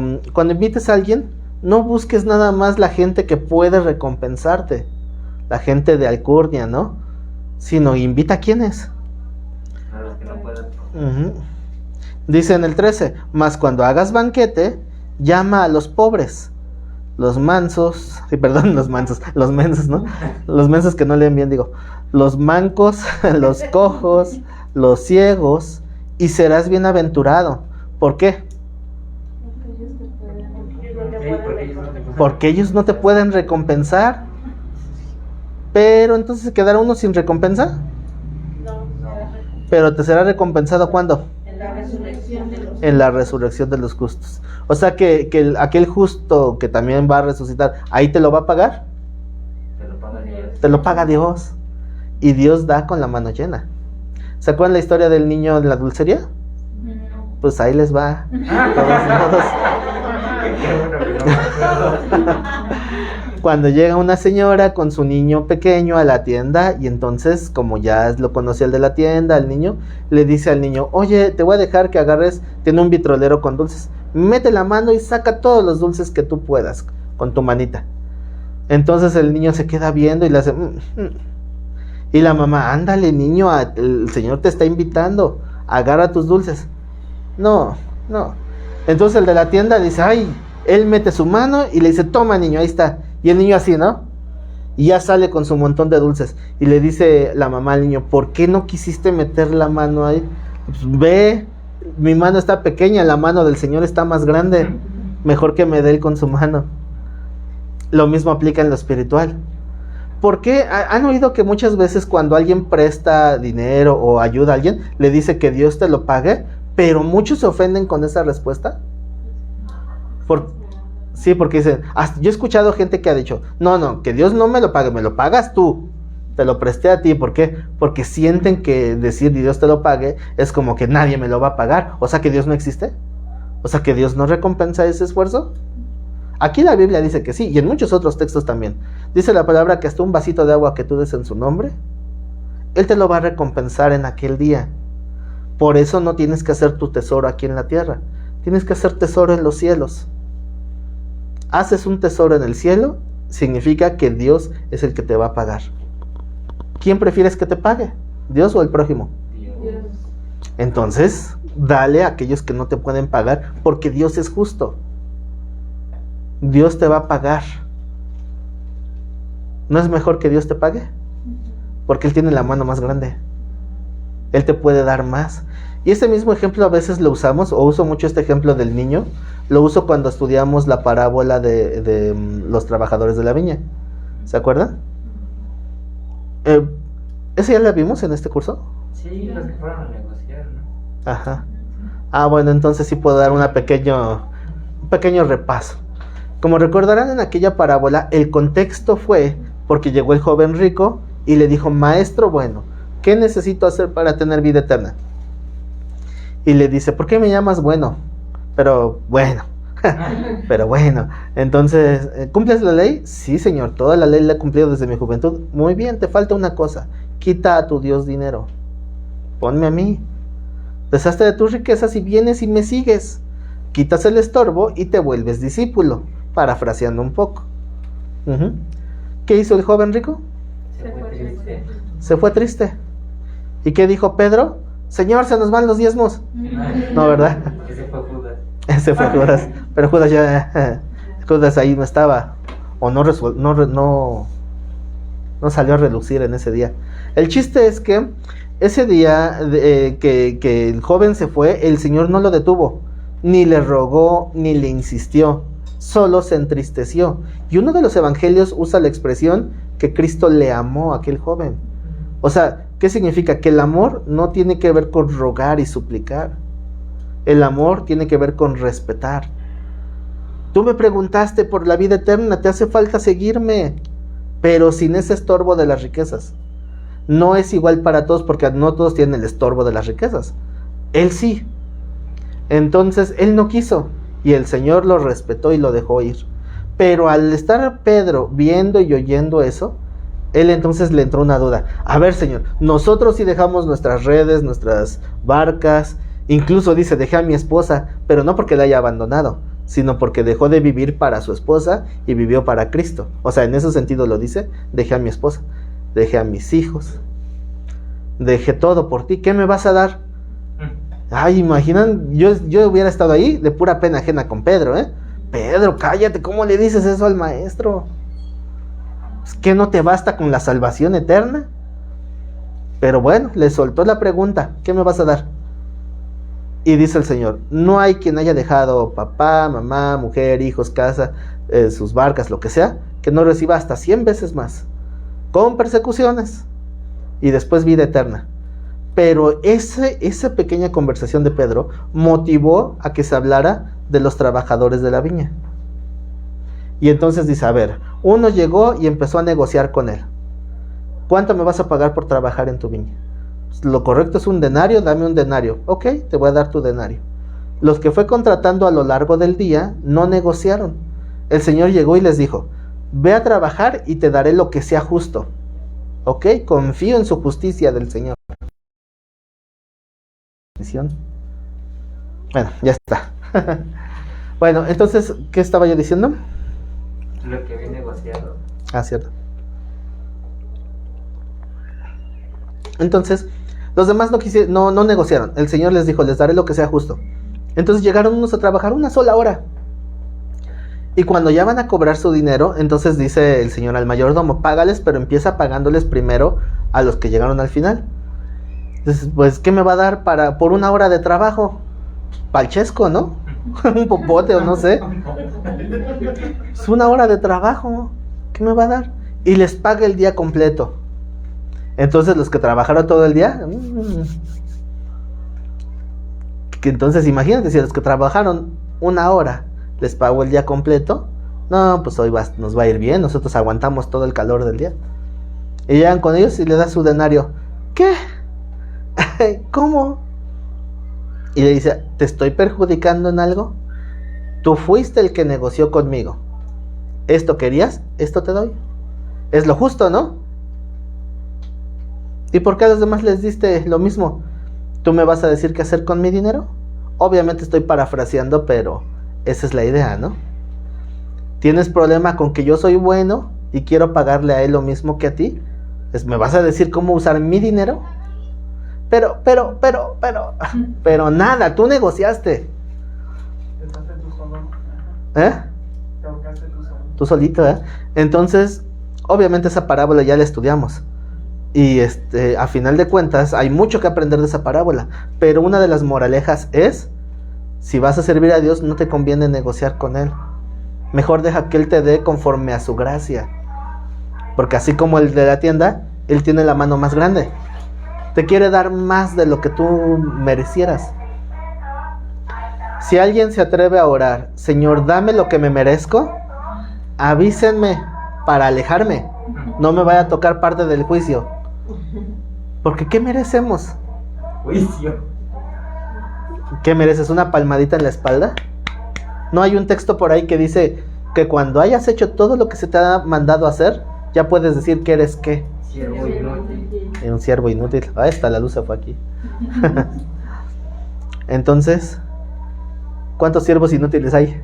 [SPEAKER 1] invites a alguien, no busques nada más la gente que puede recompensarte, la gente de Alcurnia, ¿no? Sino invita a quienes.
[SPEAKER 2] A los que no puedan.
[SPEAKER 1] Ujú. Dice en el 13, mas cuando hagas banquete, llama a los pobres, los mansos, los mensos, ¿no? Los mensos que no leen bien, digo, los mancos, los cojos, los ciegos, y serás bienaventurado. ¿Por qué?
[SPEAKER 5] Porque ellos
[SPEAKER 2] Sí, porque ellos no te pueden-
[SPEAKER 5] te pueden.
[SPEAKER 1] Porque ellos no te pueden recompensar. Pero entonces se quedará uno sin recompensa.
[SPEAKER 6] No,
[SPEAKER 1] Pero te será recompensado ¿cuándo?
[SPEAKER 6] en la resurrección de los
[SPEAKER 1] En la resurrección de los justos. O sea que aquel justo que también va a resucitar, ahí te lo va a pagar.
[SPEAKER 2] Te lo paga Dios.
[SPEAKER 1] Te lo paga Dios. Y Dios da con la mano llena. ¿Se acuerdan la historia del niño de la dulcería? Pues ahí les va. De todos modos.
[SPEAKER 2] Qué bueno que no me acuerdo.
[SPEAKER 1] Cuando llega una señora con su niño pequeño a la tienda, y entonces, como ya lo conocía el de la tienda, el niño, le dice al niño, oye, te voy a dejar que agarres, tiene un vitrolero con dulces, mete la mano y saca todos los dulces que tú puedas con tu manita. Entonces el niño se queda viendo y le hace, y la mamá, ándale niño, el señor te está invitando, agarra tus dulces. No. Entonces el de la tienda dice, ay, él mete su mano y le dice, toma niño, ahí está. Y el niño así, ¿no? Y ya sale con su montón de dulces. Y le dice la mamá al niño, ¿por qué no quisiste meter la mano ahí? Pues, ve, mi mano está pequeña, la mano del Señor está más grande. Mejor que me dé él con su mano. Lo mismo aplica en lo espiritual. ¿Por qué? ¿Han oído que muchas veces cuando alguien presta dinero o ayuda a alguien, le dice que Dios te lo pague? Pero muchos se ofenden con esa respuesta. Sí, porque dicen, yo he escuchado gente que ha dicho, no, que Dios no me lo pague, me lo pagas tú, te lo presté a ti. ¿Por qué? Porque sienten que decir Dios te lo pague es como que nadie me lo va a pagar, o sea que Dios no existe, o sea que Dios no recompensa ese esfuerzo. Aquí la Biblia dice que sí, y en muchos otros textos también, dice la palabra que hasta un vasito de agua que tú des en su nombre, Él te lo va a recompensar en aquel día. Por eso no tienes que hacer tu tesoro aquí en la tierra, tienes que hacer tesoro en los cielos. Haces un tesoro en el cielo, significa que Dios es el que te va a pagar. ¿Quién prefieres que te pague? ¿Dios o el prójimo?
[SPEAKER 2] Dios.
[SPEAKER 1] Entonces, dale a aquellos que no te pueden pagar, porque Dios es justo. Dios te va a pagar. ¿No es mejor que Dios te pague? Porque Él tiene la mano más grande. Él te puede dar más. Y ese mismo ejemplo a veces lo usamos, o uso mucho este ejemplo del niño, lo uso cuando estudiamos la parábola de los trabajadores de la viña. ¿Se acuerdan? ¿Esa ya la vimos en este curso?
[SPEAKER 2] Sí, los que fueron a negociar, ¿no?
[SPEAKER 1] Ajá. Ah, bueno, entonces sí puedo dar un pequeño repaso. Como recordarán, en aquella parábola, el contexto fue porque llegó el joven rico y le dijo: maestro bueno, ¿qué necesito hacer para tener vida eterna? Y le dice: ¿por qué me llamas bueno? Pero bueno, pero bueno. Entonces, ¿cumples la ley? Sí, señor, toda la ley la he cumplido desde mi juventud. Muy bien, te falta una cosa: quita a tu Dios dinero, ponme a mí. Deshazte de tus riquezas y vienes y me sigues. Quitas el estorbo y te vuelves discípulo, parafraseando un poco. ¿Qué hizo el joven rico?
[SPEAKER 2] Se fue triste.
[SPEAKER 1] Se fue triste. ¿Y qué dijo Pedro? Señor, se nos van los diezmos. No, ¿verdad?
[SPEAKER 2] Ese fue Judas.
[SPEAKER 1] Ese fue Judas. Pero Judas ya... Judas ahí no estaba. O no salió a relucir en ese día. El chiste es que ese día que el joven se fue, el Señor no lo detuvo, ni le rogó, ni le insistió, solo se entristeció. Y uno de los evangelios usa la expresión que Cristo le amó a aquel joven. O sea, ¿qué significa? Que el amor no tiene que ver con rogar y suplicar. El amor tiene que ver con respetar. Tú me preguntaste por la vida eterna, te hace falta seguirme, pero sin ese estorbo de las riquezas. No es igual para todos, porque no todos tienen el estorbo de las riquezas. Él sí. Entonces él no quiso, y el Señor lo respetó y lo dejó ir. Pero al estar Pedro viendo y oyendo eso, él entonces le entró una duda. A ver, Señor, nosotros sí dejamos nuestras redes, nuestras barcas, incluso dice, dejé a mi esposa, pero no porque la haya abandonado, sino porque dejó de vivir para su esposa y vivió para Cristo. O sea, en ese sentido lo dice, dejé a mi esposa, dejé a mis hijos, dejé todo por ti, ¿qué me vas a dar? Ay, imaginan, yo hubiera estado ahí de pura pena ajena con Pedro, ¿eh? Pedro, cállate, ¿cómo le dices eso al maestro? ¿Es que no te basta con la salvación eterna? Pero bueno, le soltó la pregunta, ¿qué me vas a dar? Y dice el Señor, no hay quien haya dejado papá, mamá, mujer, hijos, casa, sus barcas, lo que sea, que no reciba hasta 100 veces más, con persecuciones, y después vida eterna. Pero esa pequeña conversación de Pedro motivó a que se hablara de los trabajadores de la viña. Y entonces dice, a ver, uno llegó y empezó a negociar con él. ¿Cuánto me vas a pagar por trabajar en tu viña? Pues lo correcto es un denario, dame un denario. Ok, te voy a dar tu denario. Los que fue contratando a lo largo del día no negociaron. El Señor llegó y les dijo, ve a trabajar y te daré lo que sea justo. Ok, confío en su justicia del Señor. Bueno, ya está. Bueno, entonces, ¿qué estaba yo diciendo?
[SPEAKER 2] Lo que había negociado.
[SPEAKER 1] Ah, cierto. Entonces, los demás no negociaron. El Señor les dijo, les daré lo que sea justo. Entonces llegaron unos a trabajar una sola hora. Y cuando ya van a cobrar su dinero, entonces dice el Señor al mayordomo, págales, pero empieza pagándoles primero a los que llegaron al final. Entonces, pues, ¿qué me va a dar por una hora de trabajo? Palchesco, ¿no? Un popote o no sé. Es una hora de trabajo. ¿Qué me va a dar? Y les paga el día completo. Entonces los que trabajaron todo el día, que entonces imagínate, si los que trabajaron una hora les pagó el día completo, no, pues hoy nos va a ir bien, nosotros aguantamos todo el calor del día. Y llegan con ellos y le da su denario. ¿Qué? ¿Cómo? Y le dice, ¿te estoy perjudicando en algo? Tú fuiste el que negoció conmigo. ¿Esto querías? Esto te doy. Es lo justo, ¿no? ¿Y por qué a los demás les diste lo mismo? ¿Tú me vas a decir qué hacer con mi dinero? Obviamente estoy parafraseando, pero esa es la idea, ¿no? ¿Tienes problema con que yo soy bueno y quiero pagarle a él lo mismo que a ti? ¿Me vas a decir cómo usar mi dinero? Pero nada, tú negociaste.
[SPEAKER 4] Pensaste tú solo.
[SPEAKER 1] ¿Eh?
[SPEAKER 4] Te ahogaste tú solo.
[SPEAKER 1] Tú solito, ¿eh? Entonces, obviamente esa parábola ya la estudiamos. Y a final de cuentas hay mucho que aprender de esa parábola, pero una de las moralejas es, si vas a servir a Dios no te conviene negociar con Él, mejor deja que Él te dé conforme a su gracia, porque así como el de la tienda, Él tiene la mano más grande, te quiere dar más de lo que tú merecieras. Si alguien se atreve a orar, Señor, dame lo que me merezco, avísenme para alejarme, no me vaya a tocar parte del juicio. Porque ¿qué merecemos?
[SPEAKER 2] Juicio.
[SPEAKER 1] ¿Qué mereces? ¿Una palmadita en la espalda? ¿No hay un texto por ahí que dice que cuando hayas hecho todo lo que se te ha mandado hacer, ya puedes decir que eres qué?
[SPEAKER 2] Siervo inútil.
[SPEAKER 1] Un siervo inútil. Ahí está, la luz se fue aquí. Entonces, ¿cuántos siervos inútiles hay?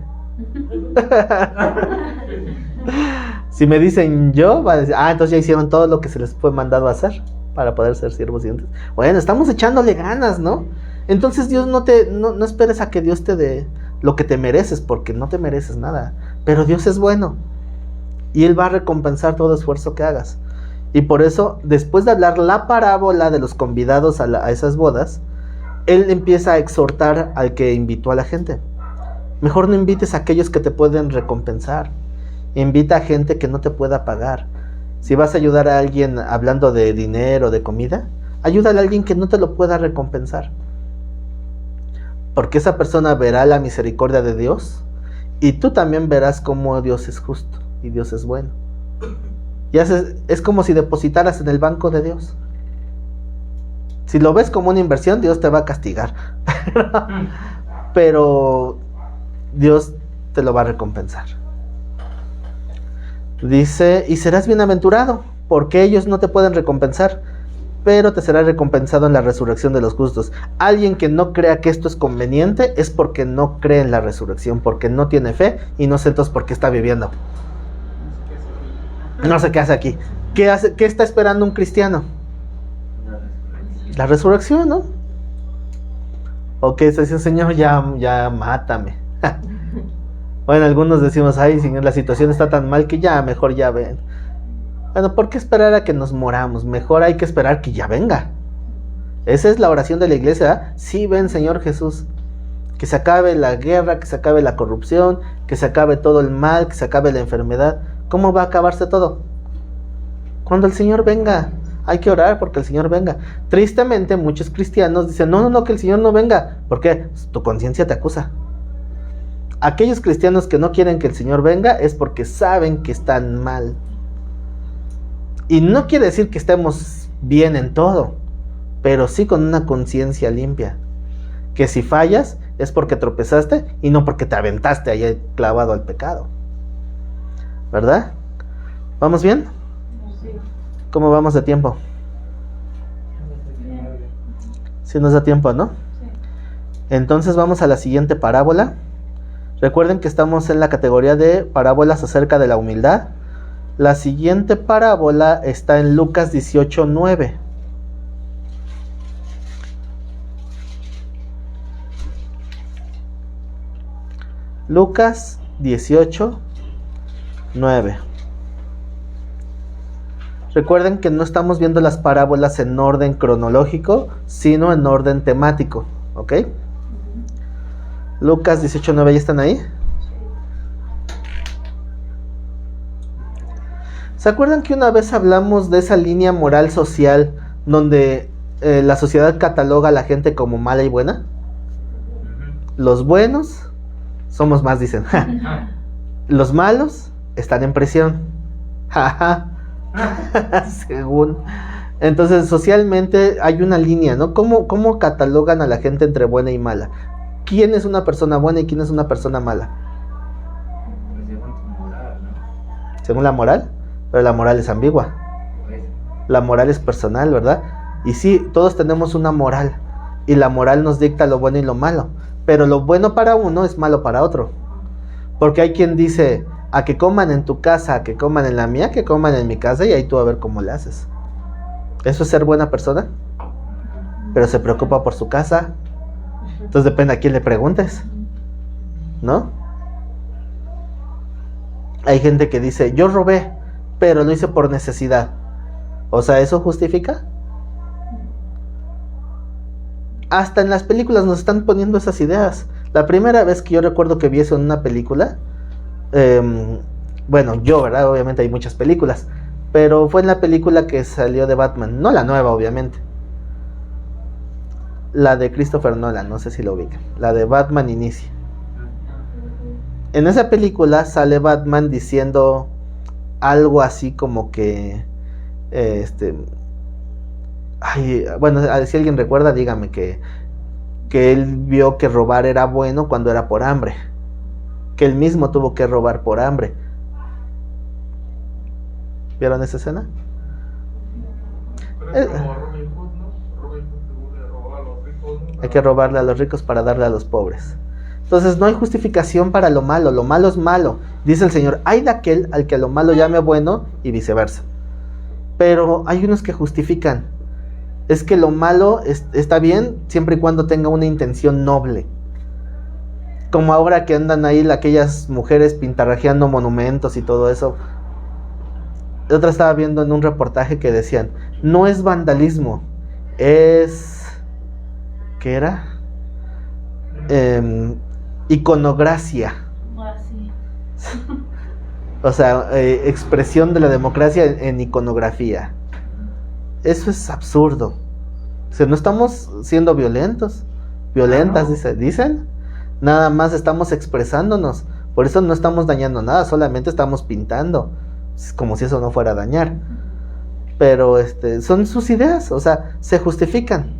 [SPEAKER 1] Si me dicen yo, va a decir, entonces ya hicieron todo lo que se les fue mandado a hacer para poder ser siervos inútiles. Bueno, estamos echándole ganas, ¿no? Entonces Dios no esperes a que Dios te dé lo que te mereces, porque no te mereces nada. Pero Dios es bueno y Él va a recompensar todo esfuerzo que hagas. Y por eso, después de hablar la parábola de los convidados a esas bodas, Él empieza a exhortar al que invitó a la gente. Mejor no invites a aquellos que te pueden recompensar. Invita a gente que no te pueda pagar. Si vas a ayudar a alguien hablando de dinero, de comida, ayúdale a alguien que no te lo pueda recompensar. Porque esa persona verá la misericordia de Dios y tú también verás cómo Dios es justo y Dios es bueno. Y es como si depositaras en el banco de Dios. Si lo ves como una inversión, Dios te va a castigar. Pero Dios te lo va a recompensar. Dice, y serás bienaventurado, porque ellos no te pueden recompensar, pero te será recompensado en la resurrección de los justos. Alguien que no crea que esto es conveniente es porque no cree en la resurrección, porque no tiene fe y no sé entonces por qué está viviendo. No sé qué hace aquí. ¿Qué está esperando un cristiano? La resurrección, ¿no? O que se dice, Señor, ya mátame. Bueno, algunos decimos, ay, Señor, la situación está tan mal que mejor ya ven. Bueno, ¿por qué esperar a que nos moramos? Mejor hay que esperar que ya venga. Esa es la oración de la iglesia, ¿eh? Sí, ven, Señor Jesús. Que se acabe la guerra, que se acabe la corrupción, que se acabe todo el mal, que se acabe la enfermedad. ¿Cómo va a acabarse todo? Cuando el Señor venga. Hay que orar porque el Señor venga. Tristemente, muchos cristianos dicen, no, que el Señor no venga. ¿Por qué? Tu conciencia te acusa. Aquellos cristianos que no quieren que el Señor venga es porque saben que están mal. Y no quiere decir que estemos bien en todo, pero sí con una conciencia limpia. Que si fallas es porque tropezaste y no porque te aventaste ahí clavado al pecado. ¿Verdad? ¿Vamos bien?
[SPEAKER 5] Sí.
[SPEAKER 1] ¿Cómo vamos de tiempo? Si nos da tiempo, ¿no?
[SPEAKER 5] Sí.
[SPEAKER 1] Entonces vamos a la siguiente parábola. Recuerden que estamos en la categoría de parábolas acerca de la humildad. La siguiente parábola está en Lucas 18:9. Lucas 18:9. Recuerden que no estamos viendo las parábolas en orden cronológico, sino en orden temático, ¿ok? Lucas 18:9, ¿ya están ahí? ¿Se acuerdan que una vez hablamos de esa línea moral social donde la sociedad cataloga a la gente como mala y buena? Los buenos somos más, dicen. Los malos están en prisión. Según. Entonces, socialmente hay una línea, ¿no? ¿Cómo catalogan a la gente entre buena y mala? ¿Quién es una persona buena y quién es una persona mala?
[SPEAKER 2] Pues según tu moral, ¿no?
[SPEAKER 1] Según la moral, pero la moral es ambigua.
[SPEAKER 2] Pues,
[SPEAKER 1] La moral es personal, ¿verdad? Y sí, todos tenemos una moral. Y la moral nos dicta lo bueno y lo malo. Pero lo bueno para uno es malo para otro. Porque hay quien dice, a que coman en tu casa, a que coman en la mía, que coman en mi casa, y ahí tú a ver cómo le haces. ¿Eso es ser buena persona? Pero se preocupa por su casa. Entonces depende a quién le preguntes, ¿no? Hay gente que dice, yo robé, pero lo hice por necesidad. O sea, ¿eso justifica? Hasta en las películas nos están poniendo esas ideas. La primera vez que yo recuerdo que vi eso en una película, bueno, yo, ¿verdad? Obviamente hay muchas películas, pero fue en la película que salió de Batman, no la nueva, obviamente. La de Christopher Nolan, no sé si lo ubican. La de Batman Inicia. En esa película sale Batman diciendo algo así como que bueno, si alguien recuerda, dígame que él vio que robar era bueno cuando era por hambre, que él mismo tuvo que robar por hambre. ¿Vieron esa escena?
[SPEAKER 7] Pero es como Robin Hood, ¿no? Robin Hood según le robaba a los ricos, ¿no?
[SPEAKER 1] Hay que robarle a los ricos para darle a los pobres. Entonces no hay justificación para lo malo es malo. Dice el Señor, hay de aquel al que lo malo llame bueno y viceversa. Pero hay unos que justifican. Es que lo malo está bien siempre y cuando tenga una intención noble. Como ahora que andan ahí aquellas mujeres pintarrajeando monumentos y todo eso. Otra estaba viendo en un reportaje que decían, no es vandalismo, es... ¿qué era? Iconocracia.
[SPEAKER 5] Así.
[SPEAKER 1] O sea, expresión de la democracia en iconografía. Eso es absurdo. O sea, no estamos siendo violentas, dicen. Nada más estamos expresándonos. Por eso no estamos dañando nada, solamente estamos pintando. Es como si eso no fuera a dañar. Pero son sus ideas, o sea, se justifican.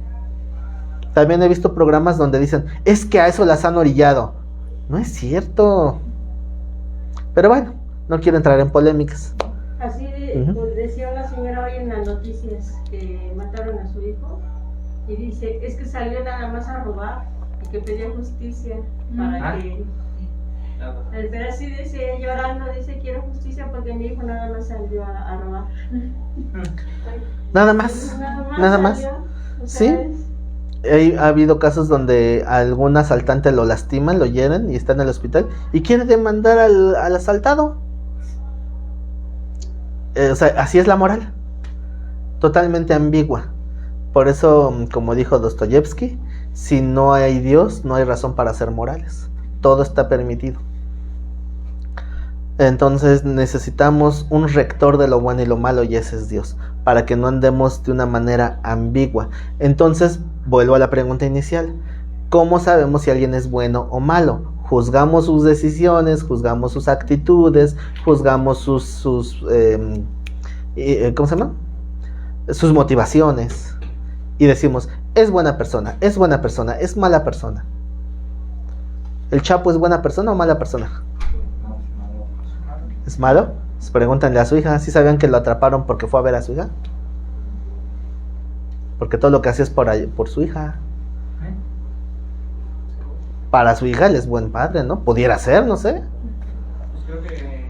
[SPEAKER 1] También he visto programas donde dicen, es que a eso las han orillado. No es cierto. Pero bueno, no quiero entrar en polémicas.
[SPEAKER 6] Así pues decía una señora hoy en las noticias que mataron a su hijo y dice, es que salió nada más a robar y que pedía justicia para que... Pero así dice, llorando, dice, quiero justicia porque mi hijo nada más salió a robar.
[SPEAKER 1] Nada más.
[SPEAKER 6] Salió,
[SPEAKER 1] ¿sí? Ha habido casos donde algún asaltante lo lastiman, lo hieren y está en el hospital y quiere demandar al asaltado. O sea, así es la moral, totalmente ambigua. Por eso, como dijo Dostoyevsky, si no hay Dios, no hay razón para ser morales. Todo está permitido. Entonces necesitamos un rector de lo bueno y lo malo, y ese es Dios, para que no andemos de una manera ambigua. Entonces, vuelvo a la pregunta inicial. ¿Cómo sabemos si alguien es bueno o malo? Juzgamos sus decisiones, juzgamos sus actitudes, juzgamos sus ¿cómo se llama? Sus motivaciones. Y decimos, es buena persona, es mala persona. ¿El Chapo es buena persona o mala persona? ¿Es malo? Pues pregúntenle a su hija. ¿Sí sabían que lo atraparon porque fue a ver a su hija? Porque todo lo que hacía es por su hija. Para su hija él es buen padre, ¿no? Pudiera ser, no sé.
[SPEAKER 4] Pues creo que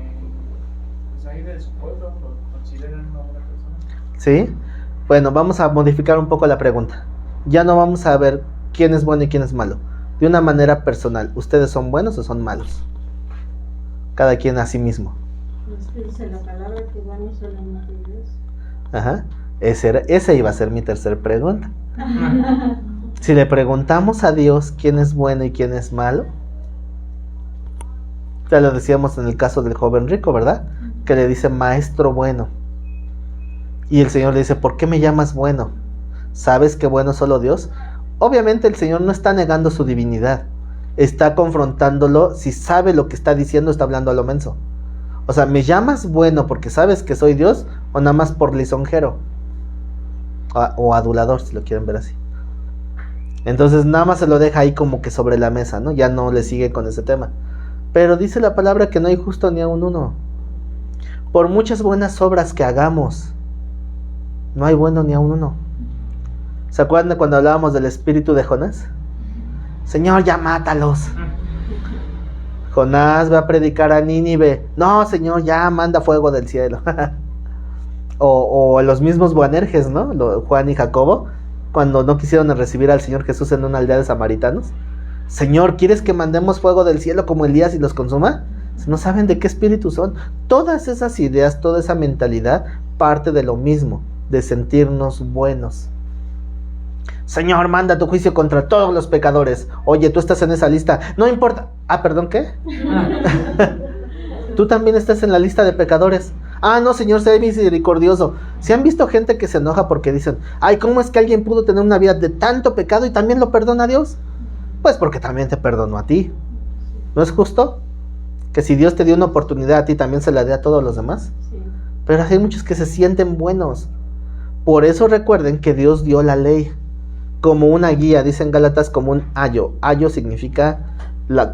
[SPEAKER 4] pues ahí de su pueblo lo consideran una buena persona.
[SPEAKER 1] ¿Sí? Bueno, vamos a modificar un poco la pregunta. Ya no vamos a ver quién es bueno y quién es malo. De una manera personal, ¿ustedes son buenos o son malos? Cada quien a sí mismo.
[SPEAKER 6] Dice la palabra que bueno solamente Dios.
[SPEAKER 1] Ajá. Esa iba a ser mi tercera pregunta. Si le preguntamos a Dios quién es bueno y quién es malo, ya lo decíamos en el caso del joven rico, ¿verdad? Que le dice maestro bueno. Y el Señor le dice, ¿por qué me llamas bueno? ¿Sabes que bueno es solo Dios? Obviamente el Señor no está negando su divinidad, está confrontándolo. Si sabe lo que está diciendo, está hablando a lo menso. O sea, ¿me llamas bueno porque sabes que soy Dios o nada más por lisonjero? O adulador, si lo quieren ver así. Entonces nada más se lo deja ahí como que sobre la mesa, ¿no? Ya no le sigue con ese tema. Pero dice la palabra que no hay justo ni aun uno. Por muchas buenas obras que hagamos, no hay bueno ni aun uno. ¿Se acuerdan de cuando hablábamos del espíritu de Jonás? Señor, ya mátalos. Jonás va a predicar a Nínive. No, Señor, ya manda fuego del cielo. o los mismos Boanerges, ¿no? Juan y Jacobo, cuando no quisieron recibir al Señor Jesús en una aldea de samaritanos. Señor, ¿quieres que mandemos fuego del cielo como Elías y los consuma? No saben de qué espíritu son. Todas esas ideas, toda esa mentalidad parte de lo mismo. de sentirnos buenos. Señor, manda tu juicio contra todos los pecadores. Oye, tú estás en esa lista. No importa. Ah, perdón, ¿qué? Tú también estás en la lista de pecadores. Ah, no, Señor, sé misericordioso. ¿Se han visto gente que se enoja porque dicen, ay, ¿cómo es que alguien pudo tener una vida de tanto pecado y también lo perdona a Dios? Pues porque también te perdonó a ti. ¿No es justo? Que si Dios te dio una oportunidad a ti, también se la dé a todos los demás.
[SPEAKER 6] Sí.
[SPEAKER 1] Pero hay muchos que se sienten buenos. Por eso recuerden que Dios dio la ley como una guía, dicen Gálatas, como un ayo. Ayo significa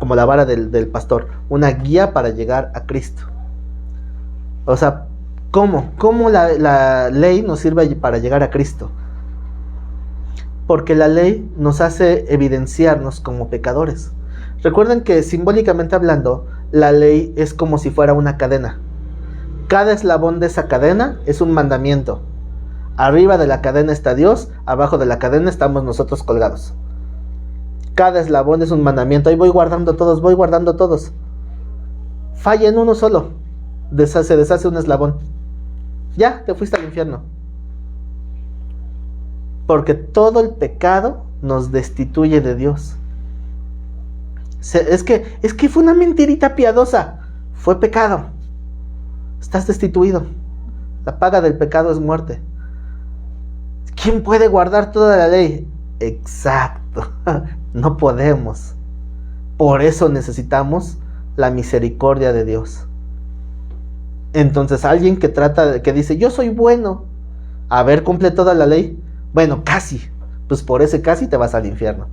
[SPEAKER 1] como la vara del pastor, una guía para llegar a Cristo. O sea, ¿cómo? ¿Cómo la ley nos sirve para llegar a Cristo? Porque la ley nos hace evidenciarnos como pecadores. Recuerden que simbólicamente hablando, la ley es como si fuera una cadena. Cada eslabón de esa cadena es un mandamiento. Arriba de la cadena está Dios, abajo de la cadena estamos nosotros colgados. Cada eslabón es un mandamiento. Ahí voy guardando todos. Falla en uno solo, se deshace un eslabón. Ya, te fuiste al infierno. Porque todo el pecado nos destituye de Dios. Es que fue una mentirita piadosa. Fue pecado. Estás destituido. La paga del pecado es muerte. ¿Quién puede guardar toda la ley? Exacto. No podemos. Por eso necesitamos la misericordia de Dios. Entonces alguien que dice, yo soy bueno. A ver, cumple toda la ley. Bueno, casi. Pues por ese casi te vas al infierno.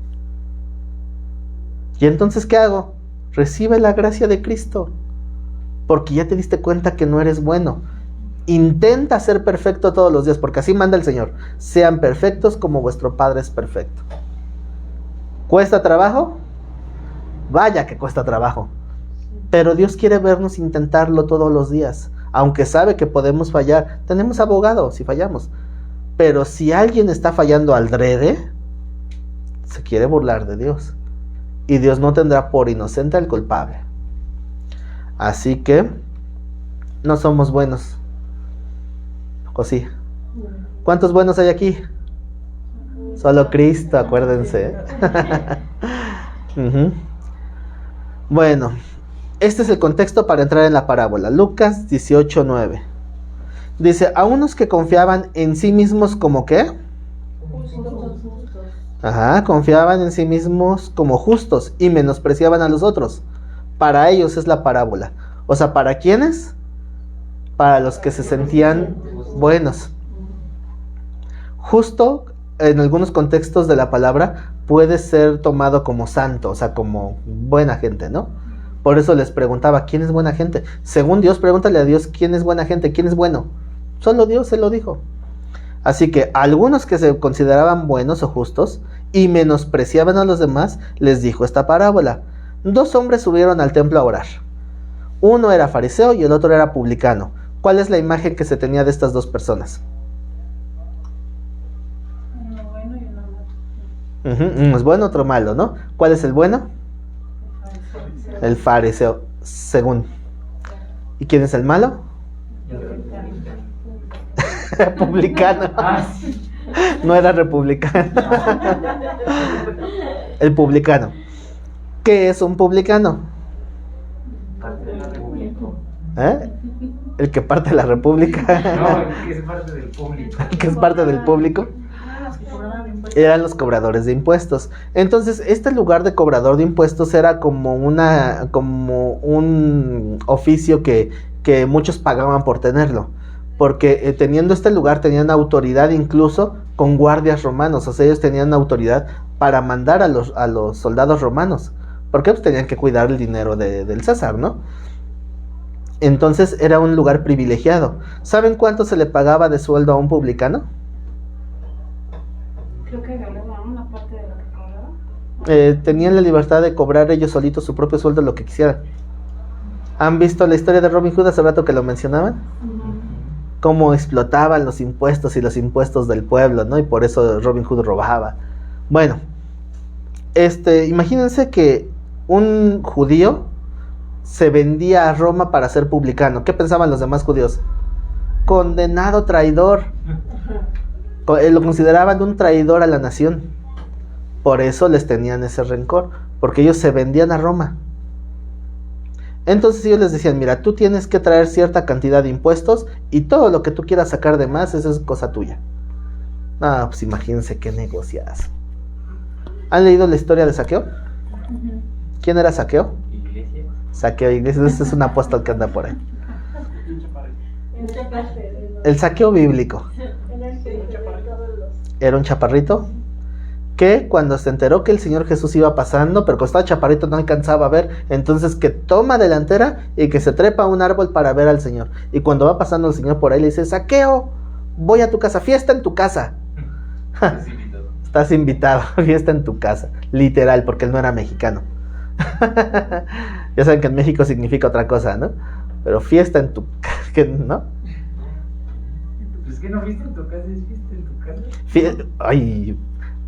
[SPEAKER 1] ¿Y entonces qué hago? Recibe la gracia de Cristo. Porque ya te diste cuenta que no eres bueno. Intenta ser perfecto todos los días, porque así manda el Señor. Sean perfectos como vuestro Padre es perfecto. ¿Cuesta trabajo? Vaya que cuesta trabajo. Pero Dios quiere vernos intentarlo todos los días. Aunque sabe que podemos fallar. Tenemos abogado si fallamos. Pero si alguien está fallando adrede, se quiere burlar de Dios. Y Dios no tendrá por inocente al culpable. Así que no somos buenos. ¿O sí? ¿Cuántos buenos hay aquí? Solo Cristo, acuérdense. Bueno, este es el contexto para entrar en la parábola. Lucas 18:9. Dice, a unos que confiaban en sí mismos como ¿qué? Confiaban en sí mismos como justos y menospreciaban a los otros. Para ellos es la parábola. O sea, ¿para quiénes? Para los que se sentían buenos. Justo, en algunos contextos de la palabra, puede ser tomado como santo, o sea, como buena gente, ¿no? Por eso les preguntaba, ¿quién es buena gente? Según Dios, pregúntale a Dios, ¿quién es buena gente? ¿Quién es bueno? Solo Dios se lo dijo. Así que algunos que se consideraban buenos o justos y menospreciaban a los demás, les dijo esta parábola. 2 hombres subieron al templo a orar. Uno era fariseo y el otro era publicano. ¿Cuál es la imagen que se tenía de estas 2 personas?
[SPEAKER 5] Uno bueno y uno malo.
[SPEAKER 1] Uno es bueno, otro malo, ¿no? ¿Cuál es el bueno? El fariseo, según. ¿Y quién es el malo? Publicano. No era republicano. El publicano. ¿Qué es un publicano? El que parte la república.
[SPEAKER 2] No, el que es parte del público.
[SPEAKER 1] El que es parte del público. Eran los cobradores de impuestos. Entonces, este lugar de cobrador de impuestos era como un oficio que muchos pagaban por tenerlo. Porque teniendo este lugar tenían autoridad incluso con guardias romanos. O sea, ellos tenían autoridad para mandar a los soldados romanos. Porque pues tenían que cuidar el dinero del César, ¿no? Entonces era un lugar privilegiado. ¿Saben cuánto se le pagaba de sueldo a un publicano?
[SPEAKER 5] Creo que ganaba una parte de lo que cobraba.
[SPEAKER 1] Tenían la libertad de cobrar ellos solitos su propio sueldo, lo que quisieran. ¿Han visto la historia de Robin Hood hace rato que lo mencionaban? Cómo explotaban los impuestos y los impuestos del pueblo, ¿no? Y por eso Robin Hood robaba. Bueno, imagínense que un judío se vendía a Roma para ser publicano. ¿Qué pensaban los demás judíos? Condenado traidor.
[SPEAKER 6] Ajá.
[SPEAKER 1] Lo consideraban un traidor a la nación. Por eso les tenían ese rencor, porque ellos se vendían a Roma. Entonces ellos les decían, mira, tú tienes que traer cierta cantidad de impuestos y todo lo que tú quieras sacar de más, eso es cosa tuya. Ah, pues imagínense qué negociazo. ¿Han leído la historia de Saqueo? ¿Quién era Saqueo?
[SPEAKER 2] Iglesia.
[SPEAKER 1] Saqueo Iglesias, este es un apóstol que anda por ahí.
[SPEAKER 6] En esta clase,
[SPEAKER 1] El saqueo bíblico. Era un chaparrito que cuando se enteró que el Señor Jesús iba pasando, pero cuando estaba chaparrito no alcanzaba a ver, entonces que toma delantera y que se trepa a un árbol para ver al Señor. Y cuando va pasando el Señor por ahí le dice, Saqueo, voy a tu casa, fiesta en tu casa.
[SPEAKER 2] Es invitado.
[SPEAKER 1] Estás invitado, fiesta en tu casa. Literal, porque él no era mexicano. Ya saben que en México significa otra cosa, ¿no? Pero fiesta en tu casa, ¿no?
[SPEAKER 2] Pues que no viste en tu casa, es fiesta en tu casa.
[SPEAKER 1] Ay,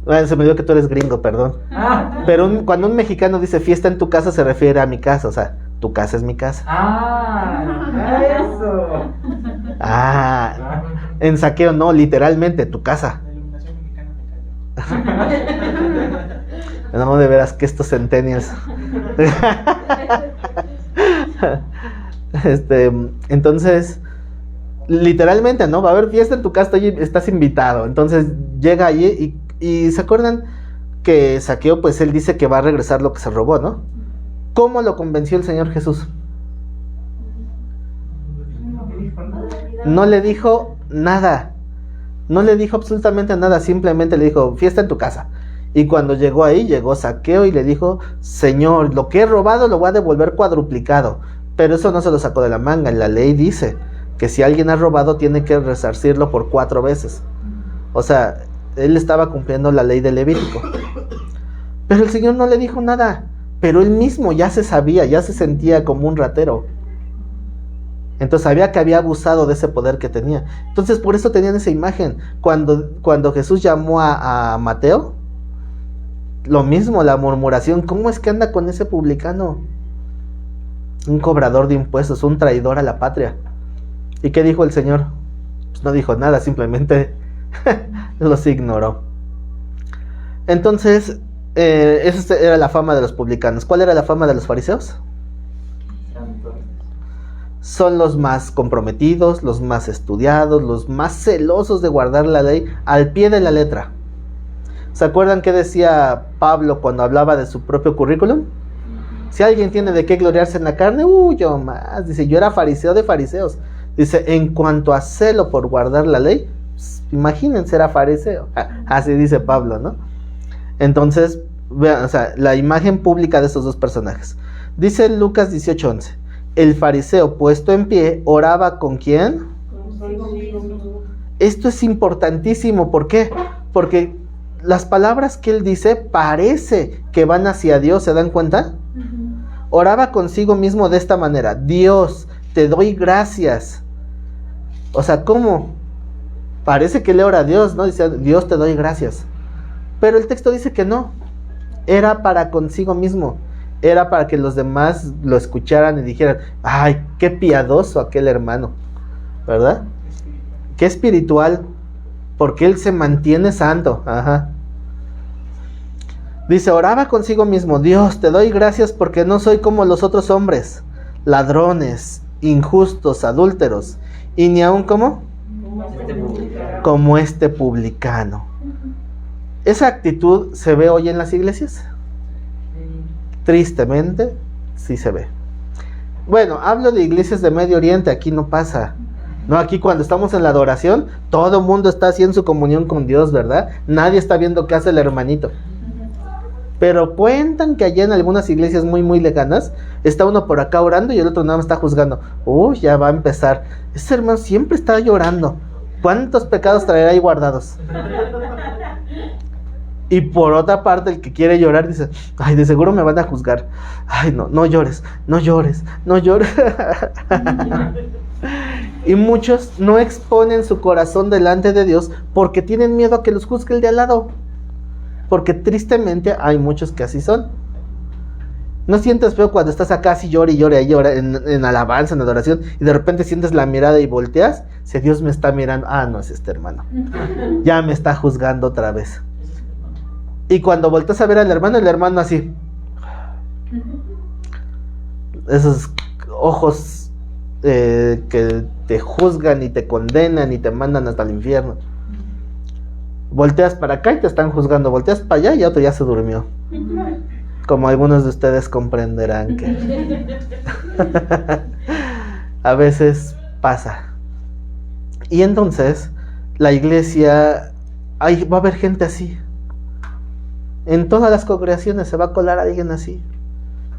[SPEAKER 1] bueno, se me dio que tú eres gringo, perdón. Pero cuando un mexicano dice fiesta en tu casa se refiere a mi casa, o sea, tu casa es mi casa.
[SPEAKER 2] Eso.
[SPEAKER 1] Ah, en Saqueo no, literalmente, tu casa.
[SPEAKER 4] La iluminación mexicana me cayó.
[SPEAKER 1] No, de veras que estos centennials. Entonces, literalmente, ¿no? Va a haber fiesta en tu casa, estás invitado. Entonces llega allí y ¿se acuerdan que Saqueo, pues él dice que va a regresar lo que se robó, ¿no? ¿Cómo lo convenció el Señor Jesús? No le dijo nada. No le dijo absolutamente nada, simplemente le dijo, fiesta en tu casa. Y cuando llegó ahí, llegó Saqueo y le dijo, Señor, lo que he robado lo voy a devolver cuadruplicado. Pero eso no se lo sacó de la manga. La ley dice que si alguien ha robado tiene que resarcirlo por 4 veces. O sea, él estaba cumpliendo la ley de Levítico. Pero el Señor no le dijo nada. Pero él mismo ya se sabía, ya se sentía como un ratero. Entonces sabía que había abusado de ese poder que tenía. Entonces por eso tenían esa imagen. Cuando Jesús llamó a Mateo, lo mismo, la murmuración. ¿Cómo es que anda con ese publicano? Un cobrador de impuestos, un traidor a la patria. ¿Y qué dijo el Señor? Pues no dijo nada, simplemente los ignoró. Entonces, esa era la fama de los publicanos. ¿Cuál era la fama de los fariseos? Son los más comprometidos, los más estudiados, los más celosos de guardar la ley al pie de la letra. ¿Se acuerdan qué decía Pablo cuando hablaba de su propio currículum? Si alguien tiene de qué gloriarse en la carne, yo más. Dice, yo era fariseo de fariseos. Dice, en cuanto a celo por guardar la ley, pues, imagínense, era fariseo. Así dice Pablo, ¿no? Entonces, vean, o sea, la imagen pública de estos dos personajes. Dice Lucas 18:11. El fariseo puesto en pie oraba ¿con quién?
[SPEAKER 6] consigo mismo.
[SPEAKER 1] Esto es importantísimo. ¿Por qué? Porque las palabras que él dice parece que van hacia Dios. ¿Se dan cuenta? Oraba consigo mismo de esta manera: Dios, te doy gracias. O sea, ¿cómo? Parece que le ora a Dios, ¿no? Dice, Dios, te doy gracias. Pero el texto dice que no. Era para consigo mismo. Era para que los demás lo escucharan y dijeran, ay, qué piadoso aquel hermano, ¿verdad? Qué espiritual, porque él se mantiene santo. Ajá. Dice, oraba consigo mismo: Dios, te doy gracias porque no soy como los otros hombres, ladrones, injustos, adúlteros, y ni aun como este publicano. ¿Esa actitud se ve hoy en las iglesias? Tristemente, sí se ve. Bueno, hablo de iglesias de Medio Oriente, aquí no pasa. No, aquí cuando estamos en la adoración, todo el mundo está haciendo su comunión con Dios, ¿verdad? Nadie está viendo qué hace el hermanito. Pero cuentan que allá en algunas iglesias muy muy lejanas, está uno por acá orando y el otro nada más está juzgando. Uy, ya va a empezar. Ese hermano siempre está llorando. ¿Cuántos pecados traerá ahí guardados? Y por otra parte, el que quiere llorar dice, ay, de seguro me van a juzgar. Ay, no llores, no llores, no llores. Y muchos no exponen su corazón delante de Dios porque tienen miedo a que los juzgue el de al lado. Porque tristemente hay muchos que así son. ¿No sientes feo cuando estás acá así llora y llora y llora en alabanza, en adoración, y de repente sientes la mirada y volteas? Si Dios me está mirando, no es este hermano, ya me está juzgando otra vez. Y cuando volteas a ver al hermano, el hermano así, esos ojos que te juzgan y te condenan y te mandan hasta el infierno. Volteas para acá y te están juzgando, volteas para allá y otro ya se durmió. Como algunos de ustedes comprenderán que a veces pasa. Y entonces la iglesia, va a haber gente así. En todas las congregaciones se va a colar alguien así.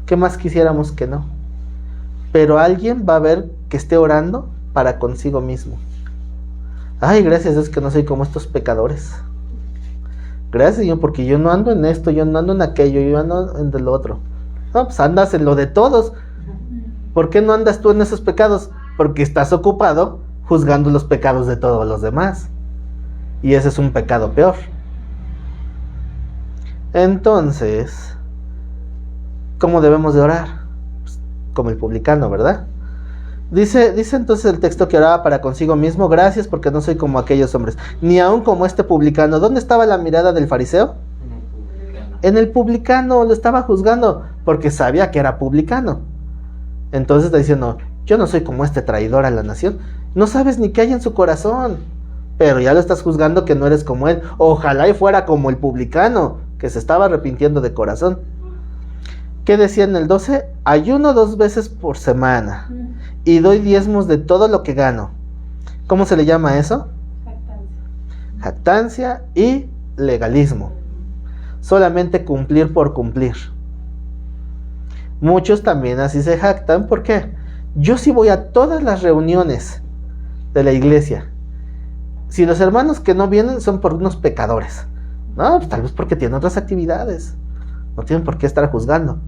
[SPEAKER 1] ¿Qué más quisiéramos que no? Pero alguien va a ver que esté orando para consigo mismo. Ay, gracias Dios que no soy como estos pecadores. Gracias Señor, porque yo no ando en esto, yo no ando en aquello, yo ando en lo otro. No, pues andas en lo de todos. ¿Por qué no andas tú en esos pecados? Porque estás ocupado juzgando los pecados de todos los demás. Y ese es un pecado peor. Entonces, ¿cómo debemos de orar? Pues, como el publicano, ¿verdad? Dice entonces el texto que oraba para consigo mismo: gracias porque no soy como aquellos hombres, ni aun como este publicano. ¿Dónde estaba la mirada del fariseo? En el publicano, lo estaba juzgando porque sabía que era publicano. Entonces está diciendo: yo no soy como este traidor a la nación. No sabes ni qué hay en su corazón, pero ya lo estás juzgando que no eres como él. Ojalá y fuera como el publicano, que se estaba arrepintiendo de corazón. ¿Qué decía en el 12? Ayuno 2 veces por semana y doy diezmos de todo lo que gano. ¿Cómo se le llama eso? Jactancia y legalismo. Solamente cumplir por cumplir. Muchos también así se jactan. ¿Por qué? Yo sí voy a todas las reuniones de la iglesia. Si los hermanos que no vienen son por unos pecadores, no, pues tal vez porque tienen otras actividades. No tienen por qué estar juzgando.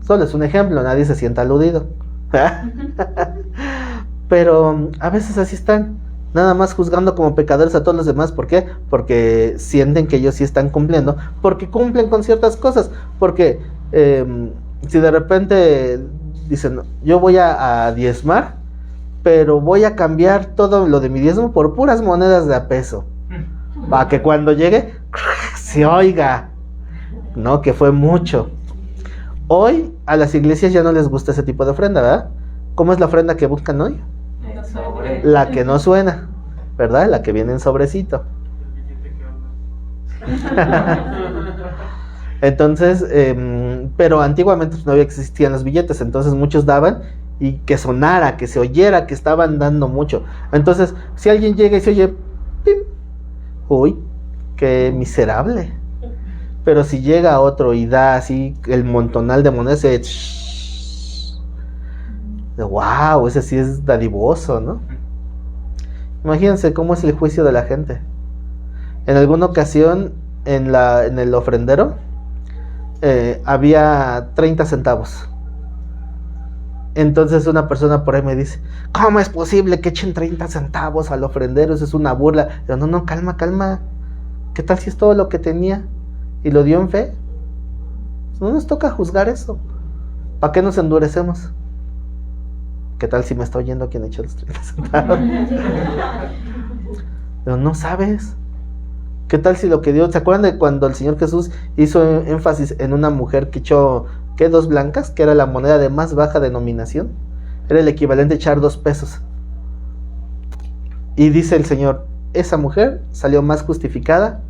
[SPEAKER 1] Solo es un ejemplo, nadie se sienta aludido. Pero a veces así están, nada más juzgando como pecadores a todos los demás. ¿Por qué? Porque sienten que ellos sí están cumpliendo, porque cumplen con ciertas cosas. Porque si de repente dicen: yo voy a diezmar, pero voy a cambiar todo lo de mi diezmo por puras monedas de a peso, para que cuando llegue se oiga, no, que fue mucho. Hoy a las iglesias ya no les gusta ese tipo de ofrenda, ¿verdad? ¿Cómo es la ofrenda que buscan hoy? La que no suena, ¿verdad? La que viene en sobrecito. Entonces, pero antiguamente no existían los billetes, entonces muchos daban y que sonara, que se oyera que estaban dando mucho. Entonces, si alguien llega y se oye, ¡pim! Uy, qué miserable. Pero si llega otro y da así el montonal de monedas, wow, ese sí es dadivoso, ¿no? Imagínense cómo es el juicio de la gente. En alguna ocasión, en el ofrendero, había 30 centavos. Entonces una persona por ahí me dice: ¿cómo es posible que echen 30 centavos al ofrendero? Eso es una burla. Yo, no, calma. ¿Qué tal si es todo lo que tenía y lo dio en fe? No nos toca juzgar eso. ¿Para qué nos endurecemos? ¿Qué tal si me está oyendo quien echó los 30 centavos? Pero no sabes. ¿Qué tal si lo que dio? ¿Se acuerdan de cuando el Señor Jesús hizo énfasis en una mujer que echó, ¿qué? 2 blancas, que era la moneda de más baja denominación? Era el equivalente a echar 2 pesos. Y dice el Señor: esa mujer salió más justificada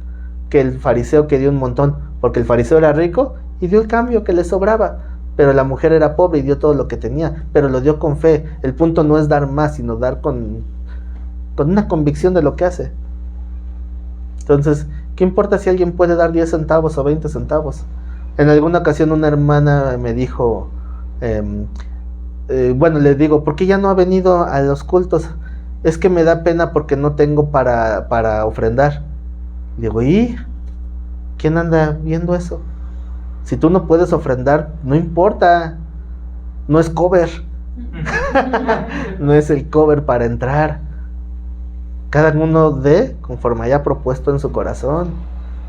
[SPEAKER 1] que el fariseo que dio un montón, porque el fariseo era rico y dio el cambio que le sobraba, pero la mujer era pobre y dio todo lo que tenía, pero lo dio con fe. El punto no es dar más, sino dar con una convicción de lo que hace. Entonces, ¿qué importa si alguien puede dar 10 centavos o 20 centavos? En alguna ocasión una hermana me dijo, le digo: ¿por qué ya no ha venido a los cultos? Es que me da pena porque no tengo para ofrendar. Digo: ¿y quién anda viendo eso? Si tú no puedes ofrendar, no importa, no es cover. No es el cover para entrar. Cada uno dé conforme haya propuesto en su corazón,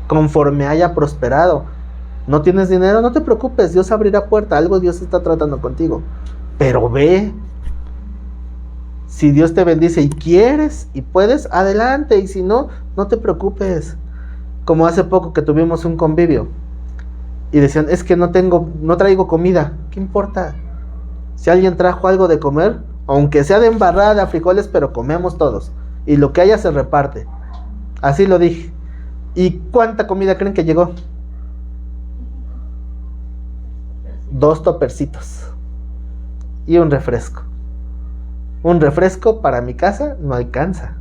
[SPEAKER 1] conforme haya prosperado. ¿No tienes dinero? No te preocupes, Dios abrirá puerta, algo Dios está tratando contigo. Pero ve, si Dios te bendice y quieres y puedes, adelante, y si no, no te preocupes. Como hace poco que tuvimos un convivio y decían, es que no traigo comida. ¿Qué importa? Si alguien trajo algo de comer, aunque sea de embarrada, frijoles, pero comemos todos. Y lo que haya se reparte. Así lo dije. ¿Y cuánta comida creen que llegó? 2 topercitos y un refresco. Un refresco para mi casa no alcanza,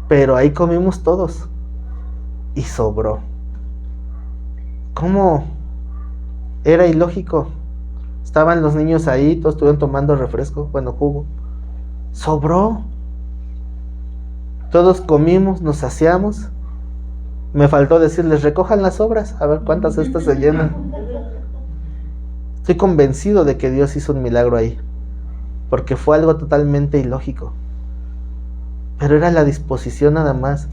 [SPEAKER 1] pero ahí comimos todos y sobró. ¿Cómo? Era ilógico. Estaban los niños ahí, todos estuvieron tomando refresco, bueno, jugo. Sobró. Todos comimos, nos saciamos. Me faltó decirles, recojan las sobras, a ver cuántas cestas se llenan. Estoy convencido de que Dios hizo un milagro ahí, porque fue algo totalmente ilógico. Pero era la disposición nada más.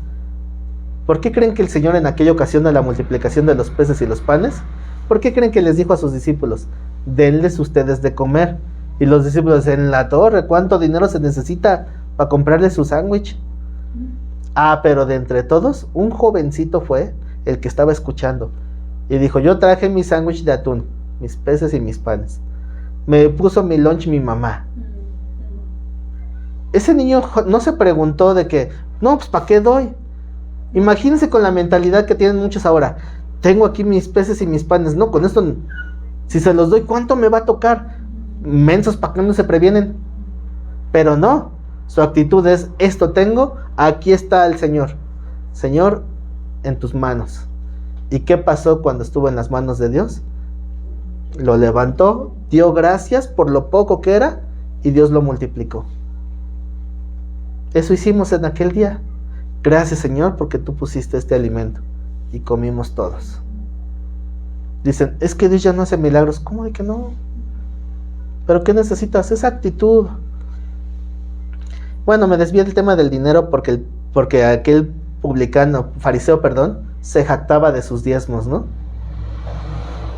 [SPEAKER 1] ¿Por qué creen que el Señor en aquella ocasión de la multiplicación de los peces y los panes, por qué creen que les dijo a sus discípulos, denles ustedes de comer? Y los discípulos, en la torre, ¿cuánto dinero se necesita para comprarle su sándwich? Ah, pero de entre todos, un jovencito fue el que estaba escuchando y dijo, yo traje mi sándwich de atún, mis peces y mis panes. Me puso mi lunch mi mamá. Ese niño no se preguntó de que, no, pues ¿para qué doy? Imagínense con la mentalidad que tienen muchos ahora. Tengo aquí mis peces y mis panes. No, con esto, si se los doy, ¿cuánto me va a tocar? Mensos, ¿para qué no se previenen? Pero no, su actitud es, esto tengo, aquí está el Señor. Señor, en tus manos. ¿Y qué pasó cuando estuvo en las manos de Dios? Lo levantó, dio gracias por lo poco que era y Dios lo multiplicó. Eso hicimos en aquel día. Gracias, Señor, porque tú pusiste este alimento y comimos todos. Dicen, es que Dios ya no hace milagros. ¿Cómo de que no? ¿Pero qué necesitas? Esa actitud. Bueno, me desvié del tema del dinero porque aquel fariseo, se jactaba de sus diezmos, ¿no?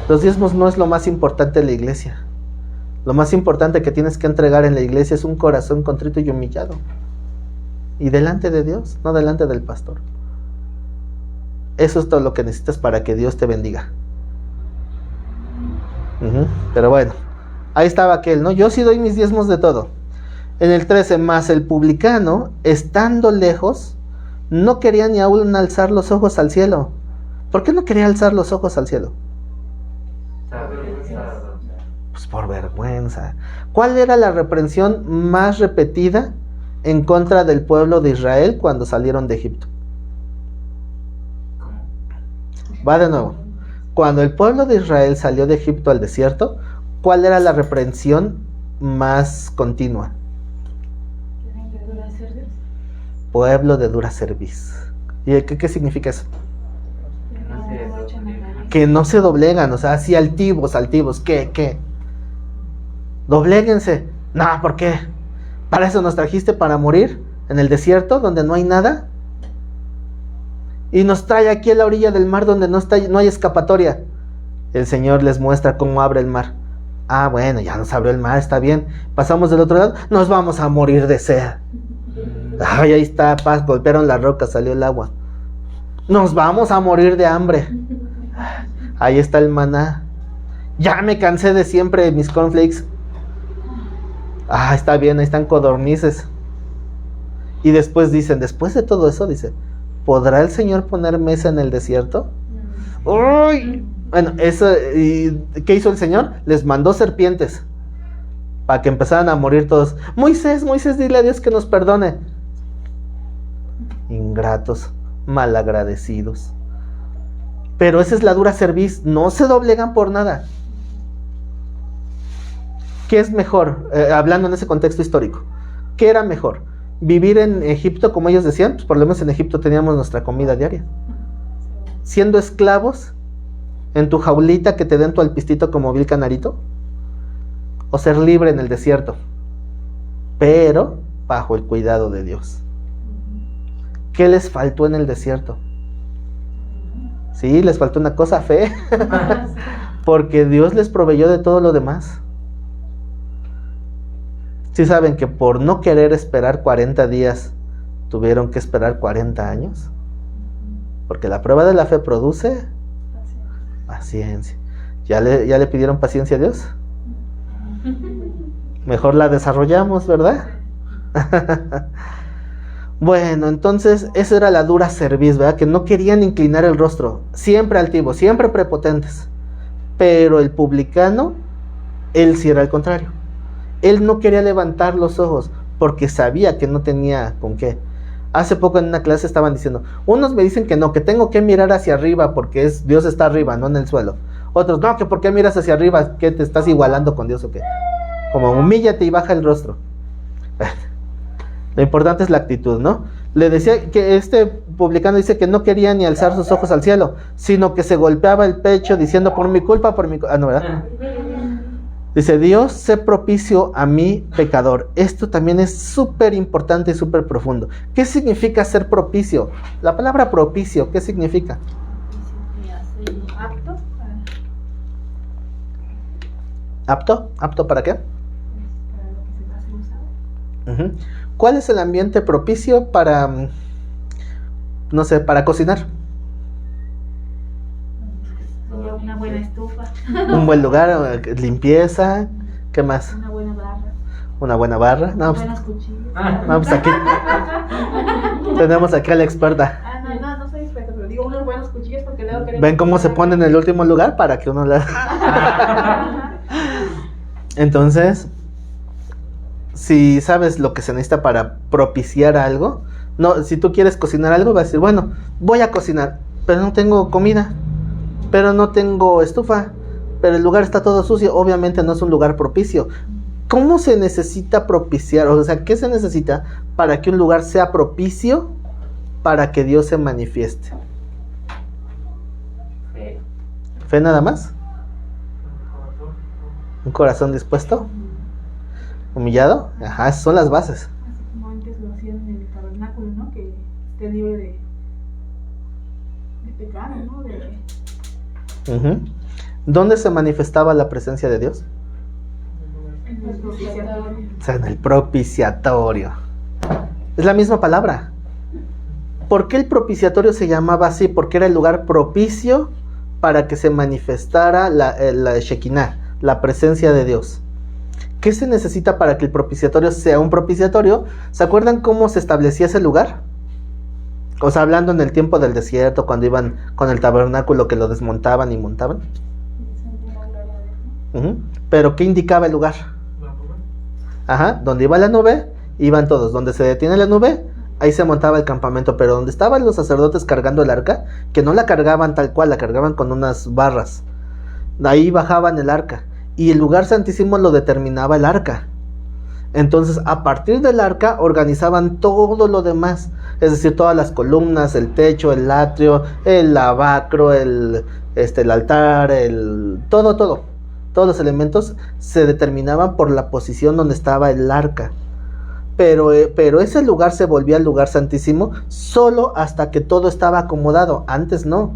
[SPEAKER 1] Los diezmos no es lo más importante en la iglesia. Lo más importante que tienes que entregar en la iglesia es un corazón contrito y humillado. Y delante de Dios, no delante del pastor. Eso es todo lo que necesitas para que Dios te bendiga. Pero bueno, ahí estaba aquel, ¿no? Yo sí doy mis diezmos de todo. En el 13, más el publicano, estando lejos, no quería ni aún alzar los ojos al cielo. ¿Por qué no quería alzar los ojos al cielo? Pues por vergüenza. ¿Cuál era la reprensión más repetida en contra del pueblo de Israel cuando salieron de Egipto? Va de nuevo. Cuando el pueblo de Israel salió de Egipto al desierto, ¿cuál era la reprensión más continua? Pueblo de dura cerviz. ¿Y qué significa eso? Que no se doblegan, o sea, así altivos, ¿qué? Dobléguense. No, ¿por qué? ¿Para eso nos trajiste, para morir en el desierto donde no hay nada? Y nos trae aquí a la orilla del mar donde no hay escapatoria. El Señor les muestra cómo abre el mar. Ah, bueno, ya nos abrió el mar, está bien. Pasamos del otro lado, nos vamos a morir de sed. Ay, ahí está, paz, golpearon la roca, salió el agua. Nos vamos a morir de hambre. Ahí está el maná. Ya me cansé de siempre mis cornflakes. Ah, está bien, ahí están codornices. Y después dicen, después de todo eso, dice, ¿podrá el Señor poner mesa en el desierto? ¡Uy! Bueno, ¿qué hizo el Señor? Les mandó serpientes para que empezaran a morir todos. Moisés, dile a Dios que nos perdone. Ingratos, malagradecidos. Pero esa es la dura cerviz, no se doblegan por nada. ¿Qué es mejor? Hablando en ese contexto histórico, ¿qué era mejor? ¿Vivir en Egipto como ellos decían? Pues por lo menos en Egipto teníamos nuestra comida diaria. Siendo esclavos en tu jaulita que te den tu alpistito como vil canarito, o ser libre en el desierto, pero bajo el cuidado de Dios. ¿Qué les faltó en el desierto? Sí, les faltó una cosa, fe. Porque Dios les proveyó de todo lo demás. Sí saben que por no querer esperar 40 días, tuvieron que esperar 40 años. Porque la prueba de la fe produce paciencia. ¿Ya le pidieron paciencia a Dios? Mejor la desarrollamos, ¿verdad? Bueno, entonces esa era la dura cerviz, ¿verdad? Que no querían inclinar el rostro, siempre altivos, siempre prepotentes. Pero el publicano, él sí era al contrario. Él no quería levantar los ojos porque sabía que no tenía con qué. Hace poco en una clase estaban diciendo, unos me dicen que no, que tengo que mirar hacia arriba porque Dios está arriba, no en el suelo. Otros, no, que por qué miras hacia arriba, que te estás igualando con Dios o qué. Como humíllate y baja el rostro. Lo importante es la actitud, ¿no? Le decía que este publicano dice que no quería ni alzar sus ojos al cielo, sino que se golpeaba el pecho diciendo, por mi culpa, no, ¿verdad? Dice, Dios, sé propicio a mí, pecador. Esto también es súper importante y súper profundo. ¿Qué significa ser propicio? La palabra propicio, ¿qué significa?
[SPEAKER 3] Apto.
[SPEAKER 1] ¿Apto? ¿Apto para qué?
[SPEAKER 3] Para lo que se va a ser usado.
[SPEAKER 1] ¿Cuál es el ambiente propicio para, no sé, para cocinar?
[SPEAKER 3] Sería una buena estufa,
[SPEAKER 1] Un buen lugar, limpieza, ¿qué más?
[SPEAKER 3] una buena barra,
[SPEAKER 1] Una buena barra. No, pues,
[SPEAKER 3] buenos cuchillos.
[SPEAKER 1] vamos aquí. Tenemos aquí a la experta.
[SPEAKER 3] No soy experta, pero digo unos buenos cuchillos porque luego queremos...
[SPEAKER 1] ¿Ven cómo se pone en el último lugar para que uno la... Entonces, si sabes lo que se necesita para propiciar algo, no, si tú quieres cocinar algo, vas a decir, bueno, voy a cocinar, pero no tengo comida, pero no tengo estufa, pero el lugar está todo sucio, obviamente no es un lugar propicio. ¿Cómo se necesita propiciar? O sea, ¿qué se necesita para que un lugar sea propicio para que Dios se manifieste?
[SPEAKER 2] Fe.
[SPEAKER 1] ¿Fe nada más? ¿Un corazón dispuesto? ¿Humillado? Ajá, esas son las bases.
[SPEAKER 3] Así como antes lo hacían en el tabernáculo, ¿no? Que esté libre de pecado, ¿no?
[SPEAKER 1] ¿Dónde se manifestaba la presencia de Dios?
[SPEAKER 3] En el propiciatorio.
[SPEAKER 1] O sea, en el propiciatorio. Es la misma palabra. ¿Por qué el propiciatorio se llamaba así? Porque era el lugar propicio para que se manifestara la Shekinah, la presencia de Dios. ¿Qué se necesita para que el propiciatorio sea un propiciatorio? ¿Se acuerdan cómo se establecía ese lugar? O sea, hablando en el tiempo del desierto, cuando iban con el tabernáculo que lo desmontaban y montaban. Pero ¿qué indicaba el lugar? Ajá, donde iba la nube, iban todos. Donde se detiene la nube, ahí se montaba el campamento. Pero donde estaban los sacerdotes cargando el arca, que no la cargaban tal cual, la cargaban con unas barras. Ahí bajaban el arca. Y el lugar santísimo lo determinaba el arca. Entonces, a partir del arca, organizaban todo lo demás. Es decir, todas las columnas, el techo, el atrio, el lavacro, el altar, todo. Todos los elementos se determinaban por la posición donde estaba el arca. Pero ese lugar se volvía el lugar santísimo solo hasta que todo estaba acomodado. Antes no.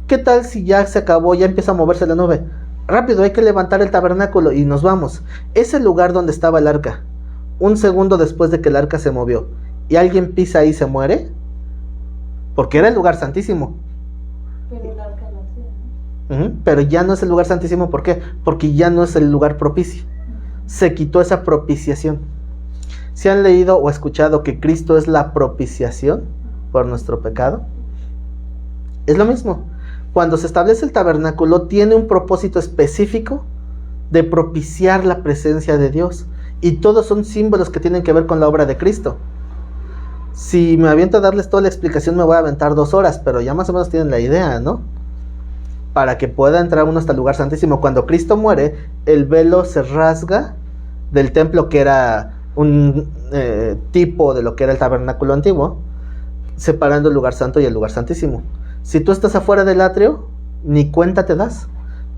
[SPEAKER 1] ¿Qué tal si ya se acabó, ya empieza a moverse la nube? Rápido, hay que levantar el tabernáculo y nos vamos. Ese lugar donde estaba el arca, un segundo después de que el arca se movió, y alguien pisa ahí y se muere, porque era el lugar santísimo.
[SPEAKER 5] Pero el arca lo hacía, ¿no?
[SPEAKER 1] Pero ya no es el lugar santísimo, ¿por qué? Porque ya no es el lugar propicio. Se quitó esa propiciación. ¿Se han leído o escuchado que Cristo es la propiciación por nuestro pecado? Es lo mismo. Cuando se establece el tabernáculo, tiene un propósito específico de propiciar la presencia de Dios. Y todos son símbolos que tienen que ver con la obra de Cristo. Si me aviento a darles toda la explicación, me voy a aventar 2 horas, pero ya más o menos tienen la idea, ¿no? Para que pueda entrar uno hasta el lugar santísimo. Cuando Cristo muere, el velo se rasga del templo, que era un tipo de lo que era el tabernáculo antiguo, separando el lugar santo y el lugar santísimo. Si tú estás afuera del atrio, ni cuenta te das.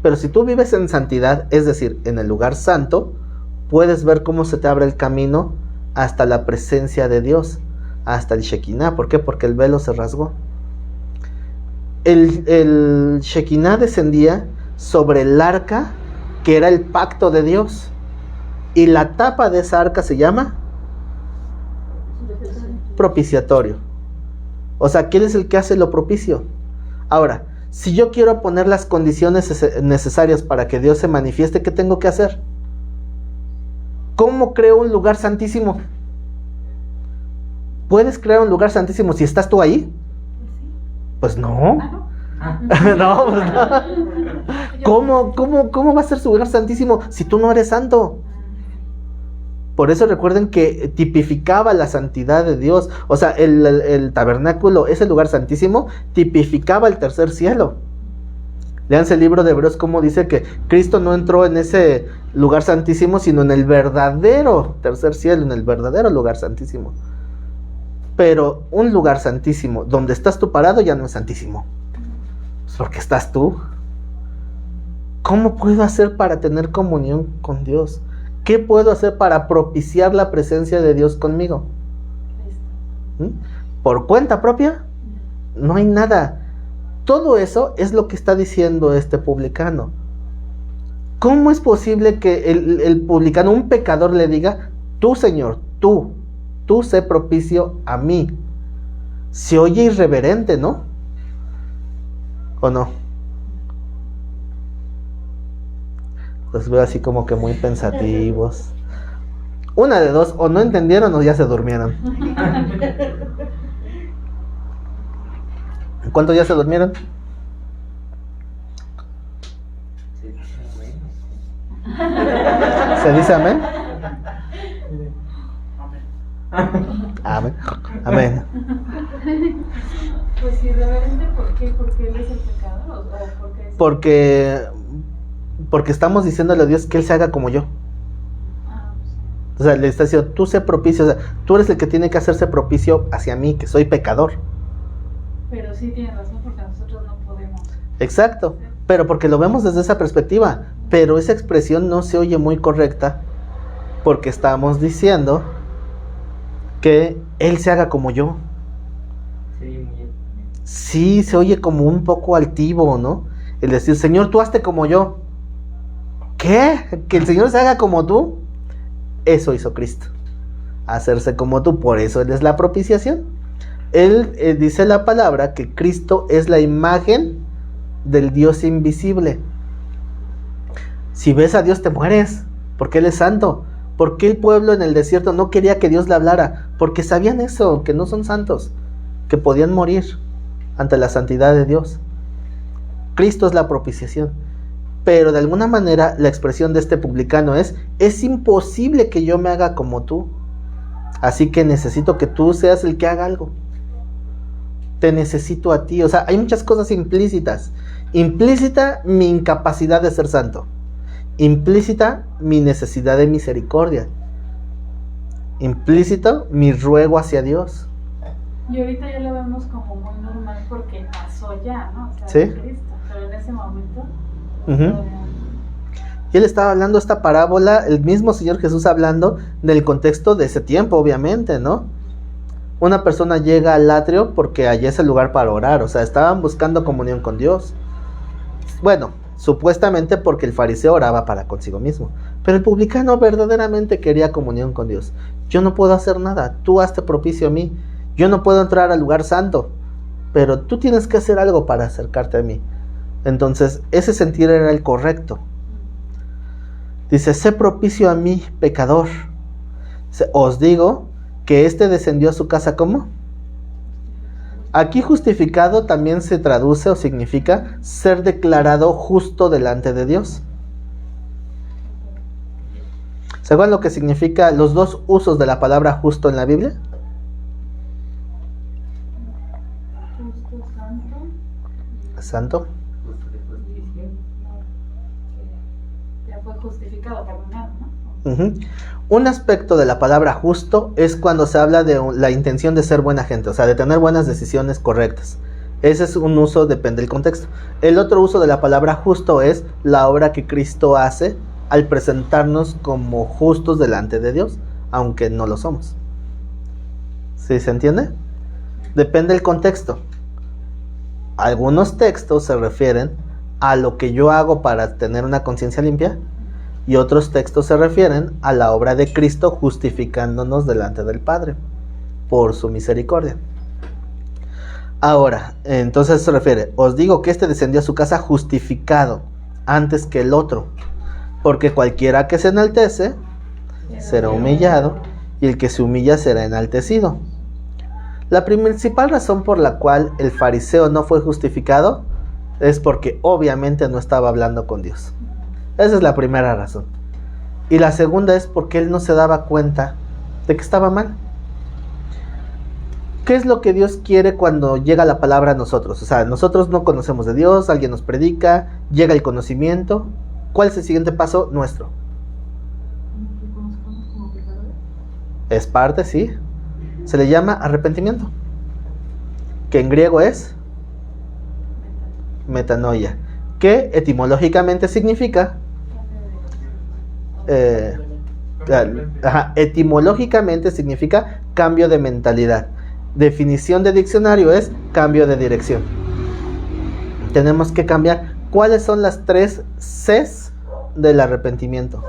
[SPEAKER 1] Pero si tú vives en santidad, es decir, en el lugar santo, puedes ver cómo se te abre el camino hasta la presencia de Dios, hasta el Shekinah. ¿Por qué? Porque el velo se rasgó. el Shekinah descendía sobre el arca, que era el pacto de Dios. Y la tapa de esa arca se llama propiciatorio. O sea, ¿quién es el que hace lo propicio? Ahora, si yo quiero poner las condiciones necesarias para que Dios se manifieste, ¿qué tengo que hacer? ¿Cómo creo un lugar santísimo? ¿Puedes crear un lugar santísimo si estás tú ahí? Pues no. No, pues no. ¿Cómo va a ser su lugar santísimo si tú no eres santo? Por eso recuerden que tipificaba la santidad de Dios. O sea, el tabernáculo, ese lugar santísimo, tipificaba el tercer cielo. Léanse el libro de Hebreos, como dice que Cristo no entró en ese lugar santísimo, sino en el verdadero tercer cielo, en el verdadero lugar santísimo. Pero un lugar santísimo donde estás tú parado ya no es santísimo, pues porque estás tú. ¿Cómo puedo hacer para tener comunión con Dios? ¿Qué puedo hacer para propiciar la presencia de Dios conmigo? ¿Por cuenta propia? No hay nada. Todo eso es lo que está diciendo este publicano. ¿Cómo es posible que el publicano, un pecador, le diga: tú, Señor, tú sé propicio a mí? Se oye irreverente, ¿no? ¿O no? Los veo así como que muy pensativos. Una de dos, o no entendieron o ya se durmieron. ¿Cuántos ya se durmieron? ¿Se dice amén? Amén. Amén.
[SPEAKER 5] Pues irreverente, ¿por qué? ¿Porque él es el pecador? ¿O porque es...
[SPEAKER 1] Porque estamos diciéndole a Dios que Él se haga como yo. O sea, le está diciendo: tú sé propicio. O sea, tú eres el que tiene que hacerse propicio hacia mí, que soy pecador.
[SPEAKER 5] Pero sí tiene razón, porque nosotros no podemos.
[SPEAKER 1] Exacto, pero porque lo vemos desde esa perspectiva. Pero esa expresión no se oye muy correcta, porque estamos diciendo que Él se haga como yo. Sí, se oye como un poco altivo, ¿no? El decir: Señor, tú hazte como yo. ¿Qué? ¿Que el Señor se haga como tú? Eso hizo Cristo, hacerse como tú. Por eso Él es la propiciación. Él dice la palabra que Cristo es la imagen del Dios invisible. Si ves a Dios te mueres, porque Él es santo. ¿Por qué el pueblo en el desierto no quería que Dios le hablara? Porque sabían eso, que no son santos, que podían morir ante la santidad de Dios. Cristo es la propiciación. Pero de alguna manera la expresión de este publicano es imposible que yo me haga como tú. Así que necesito que tú seas el que haga algo. Te necesito a ti. O sea, hay muchas cosas implícitas. Implícita mi incapacidad de ser santo. Implícita mi necesidad de misericordia. Implícito mi ruego hacia Dios.
[SPEAKER 5] Y ahorita ya lo vemos como muy normal porque pasó ya, ¿no? O sea,
[SPEAKER 1] ¿Sí?
[SPEAKER 5] de Cristo. Pero en ese momento...
[SPEAKER 1] Y él estaba hablando esta parábola, el mismo Señor Jesús hablando del contexto de ese tiempo, obviamente, ¿no? Una persona llega al atrio porque allí es el lugar para orar. O sea, estaban buscando comunión con Dios. Bueno, supuestamente porque el fariseo oraba para consigo mismo, pero el publicano verdaderamente quería comunión con Dios. Yo no puedo hacer nada, tú hazte propicio a mí. Yo no puedo entrar al lugar santo, pero tú tienes que hacer algo para acercarte a mí. Entonces, ese sentir era el correcto. Dice: sé propicio a mí, pecador. Os digo que éste descendió a su casa, ¿cómo? Aquí justificado también se traduce o significa ser declarado justo delante de Dios. ¿Saben lo que significa los dos usos de la palabra justo en la Biblia?
[SPEAKER 5] Justo, santo.
[SPEAKER 1] Santo.
[SPEAKER 5] Ya fue justificado, perdonado, ¿no?
[SPEAKER 1] Un aspecto de la palabra justo es cuando se habla de la intención de ser buena gente, o sea, de tener buenas decisiones correctas. Ese es un uso, depende del contexto. El otro uso de la palabra justo es la obra que Cristo hace al presentarnos como justos delante de Dios, aunque no lo somos. ¿Sí se entiende? Depende del contexto. algunos textos se refieren a lo que yo hago para tener una conciencia limpia, y otros textos se refieren a la obra de Cristo justificándonos delante del Padre por su misericordia. Ahora, entonces se refiere: os digo que este descendió a su casa justificado antes que el otro, porque cualquiera que se enaltece será humillado, y el que se humilla será enaltecido. La principal razón por la cual el fariseo no fue justificado es porque obviamente no estaba hablando con Dios. Esa es la primera razón. Y la segunda es porque él no se daba cuenta de que estaba mal. ¿Qué es lo que Dios quiere cuando llega la palabra a nosotros? O sea, nosotros no conocemos de Dios, alguien nos predica, llega el conocimiento. ¿Cuál es el siguiente paso nuestro? Es parte, sí. Se le llama arrepentimiento, que en griego es metanoia, que etimológicamente significa etimológicamente significa cambio de mentalidad. Definición de diccionario es cambio de dirección. Tenemos que cambiar. ¿Cuáles son las 3 Cs del arrepentimiento?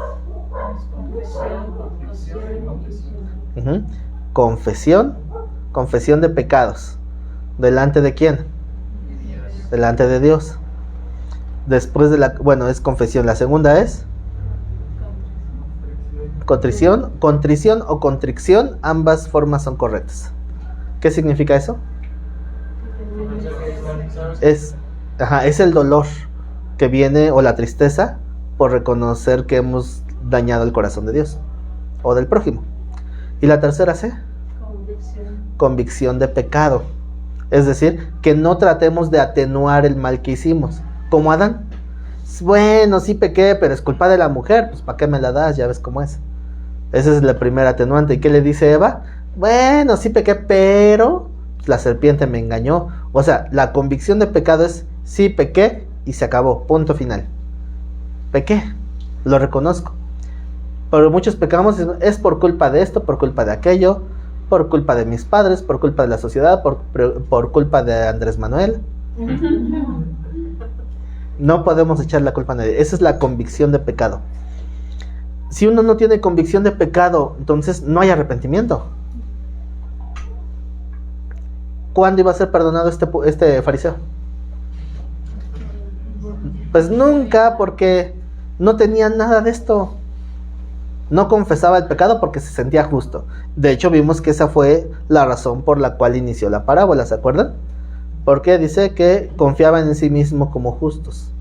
[SPEAKER 1] Confesión, confesión de pecados. ¿Delante de quién? Delante de Dios. Después de es confesión. La segunda es contrición. Contrición o contrición, ambas formas son correctas. ¿Qué significa eso? Es el dolor que viene, o la tristeza, por reconocer que hemos dañado el corazón de Dios o del prójimo. Y la tercera C, convicción de pecado. Es decir, que no tratemos de atenuar el mal que hicimos, como Adán. Bueno, sí pequé, pero es culpa de la mujer, pues ¿para qué me la das? Ya ves cómo es. Esa es la primera atenuante. ¿Y qué le dice Eva? Bueno, sí pequé, pero la serpiente me engañó. O sea, la convicción de pecado es: sí pequé y se acabó, punto final. Pequé, lo reconozco. Pero muchos pecamos, es por culpa de esto, por culpa de aquello, por culpa de mis padres, por culpa de la sociedad, por culpa de Andrés Manuel. No podemos echar la culpa a nadie. Esa es la convicción de pecado. Si uno no tiene convicción de pecado, entonces no hay arrepentimiento. ¿Cuándo iba a ser perdonado este fariseo? Pues nunca, porque no tenía nada de esto. No confesaba el pecado porque se sentía justo. De hecho, vimos que esa fue la razón por la cual inició la parábola, ¿se acuerdan? Porque dice que confiaban en sí mismo como justos.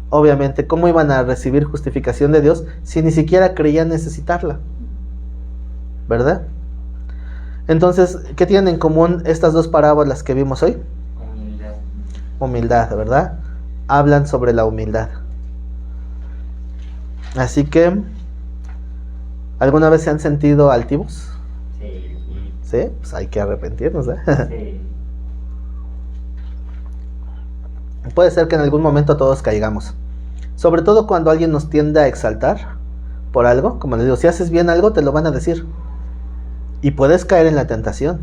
[SPEAKER 1] Obviamente, ¿cómo iban a recibir justificación de Dios si ni siquiera creían necesitarla? ¿Verdad? Entonces, ¿qué tienen en común estas dos parábolas que vimos hoy? Humildad, ¿verdad? Hablan sobre la humildad. Así que, ¿alguna vez se han sentido altivos?
[SPEAKER 2] Sí.
[SPEAKER 1] ¿Sí? Pues hay que arrepentirnos, ¿eh?
[SPEAKER 2] Sí.
[SPEAKER 1] Puede ser que en algún momento todos caigamos. Sobre todo cuando alguien nos tiende a exaltar por algo. Como les digo, si haces bien algo, te lo van a decir. Y puedes caer en la tentación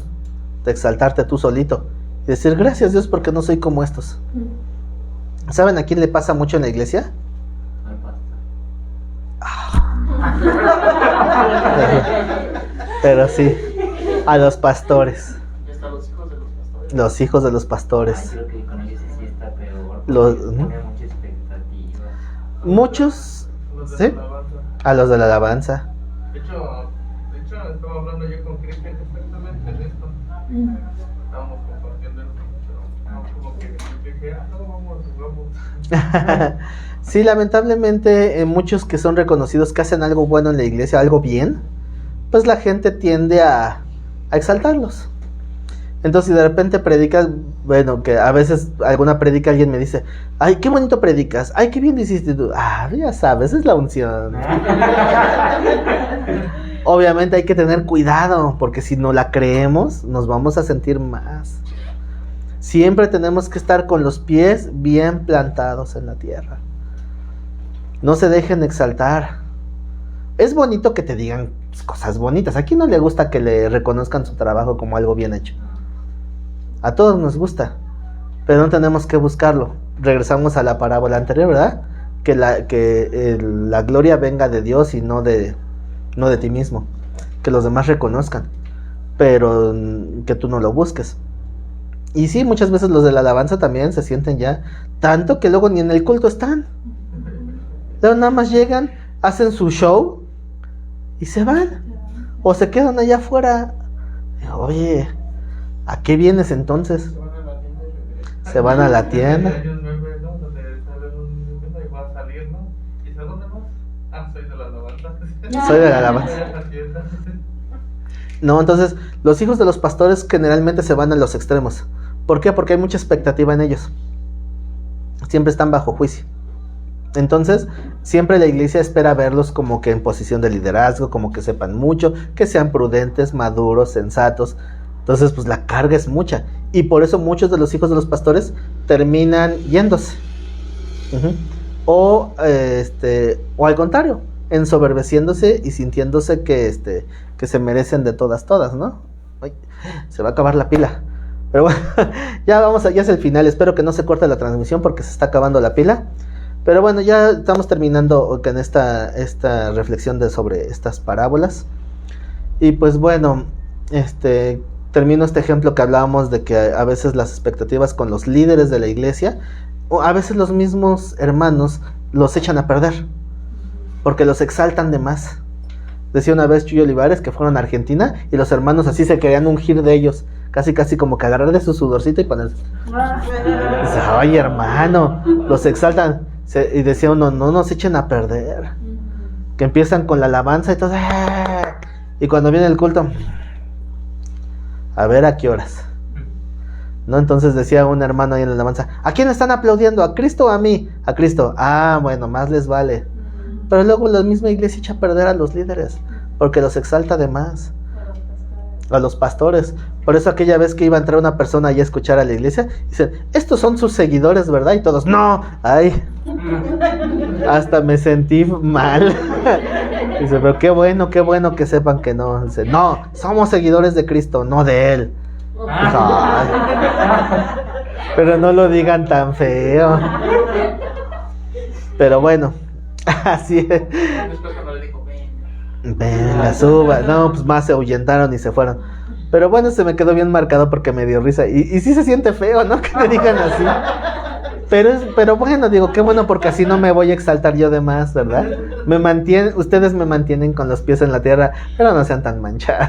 [SPEAKER 1] de exaltarte tú solito y decir: gracias Dios porque no soy como estos. ¿Saben a quién le pasa mucho en la iglesia? Pero sí, a los pastores.
[SPEAKER 4] Y hasta los hijos de los pastores.
[SPEAKER 1] Los hijos de los pastores.
[SPEAKER 2] Ay, creo que con ellos sí está peor.
[SPEAKER 1] Los-
[SPEAKER 2] Pone mucha expectativa.
[SPEAKER 1] Muchos,
[SPEAKER 7] Los de
[SPEAKER 1] ¿sí?
[SPEAKER 7] la alabanza.
[SPEAKER 1] A los de la alabanza.
[SPEAKER 7] De hecho, estaba hablando yo con Cristian exactamente de esto. Estábamos compartiendo esto, pero como que dije, vamos.
[SPEAKER 1] Sí, lamentablemente muchos que son reconocidos que hacen algo bueno en la iglesia, algo bien, pues la gente tiende a exaltarlos. Entonces, si de repente predicas, bueno, que a veces alguna predica alguien me dice: ay, qué bonito predicas, ay, qué bien hiciste tú. Ah, ya sabes, es la unción. Obviamente hay que tener cuidado, porque si no la creemos, nos vamos a sentir más. Siempre tenemos que estar con los pies bien plantados en la tierra. No se dejen exaltar. Es bonito que te digan cosas bonitas. ¿A quién no le gusta que le reconozcan su trabajo como algo bien hecho? A todos nos gusta, pero no tenemos que buscarlo. Regresamos a la parábola anterior, ¿verdad? Que la gloria venga de Dios y no de ti mismo. Que los demás reconozcan, pero que tú no lo busques. Y sí, muchas veces los de la alabanza también se sienten ya tanto que luego ni en el culto están. Luego nada más llegan, hacen su show y se van. O se quedan allá afuera. Oye, ¿a qué vienes entonces? Se van a la tienda.
[SPEAKER 7] Hay un meme, ¿no? Donde sale un niño y va a salir, ¿no? ¿Y se dónde vas? Ah, soy de la alabanza.
[SPEAKER 1] Soy de la alabanza. No, entonces los hijos de los pastores generalmente se van a los extremos. ¿Por qué? Porque hay mucha expectativa en ellos. Siempre están bajo juicio. Entonces, siempre la iglesia espera verlos como que en posición de liderazgo, como que sepan mucho, que sean prudentes, maduros, sensatos. Entonces, pues la carga es mucha. Y por eso muchos de los hijos de los pastores terminan yéndose. O al contrario, ensoberbeciéndose y sintiéndose que se merecen de todas, ¿no? Ay, se va a acabar la pila. Pero bueno, ya es el final. Espero que no se corte la transmisión porque se está acabando la pila. Pero bueno, ya estamos terminando con esta reflexión sobre estas parábolas. Y pues bueno, termino este ejemplo que hablábamos de que a veces las expectativas con los líderes de la iglesia, o a veces los mismos hermanos los echan a perder, porque los exaltan de más. Decía una vez Chuy Olivares que fueron a Argentina y los hermanos así se querían ungir de ellos, casi como que agarrar de su sudorcito y ponerse. Dice, ay hermano, los exaltan. Y decía uno, no nos echen a perder. Que empiezan con la alabanza y todo. Y cuando viene el culto, a ver a qué horas. ¿No? Entonces decía un hermano ahí en la alabanza, ¿a quién están aplaudiendo? ¿A Cristo o a mí? A Cristo. Ah, bueno, más les vale. Pero luego la misma iglesia echa a perder a los líderes, porque los exalta de más. A los pastores. Por eso aquella vez que iba a entrar una persona ahí a escuchar a la iglesia, dicen, estos son sus seguidores, ¿verdad? Y todos, no, ay, hasta me sentí mal. Dice, pero qué bueno que sepan que no. Dice, no, somos seguidores de Cristo, no de Él. Ay, pero no lo digan tan feo. Pero bueno, así es.
[SPEAKER 4] Después cuando le dijo,
[SPEAKER 1] Venga, suba. No, pues más se ahuyentaron y se fueron. Pero bueno, se me quedó bien marcado porque me dio risa. Y sí se siente feo, ¿no? Que me digan así. Pero bueno, digo, qué bueno porque así no me voy a exaltar yo de más, ¿verdad? Ustedes me mantienen con los pies en la tierra, pero no sean tan manchados.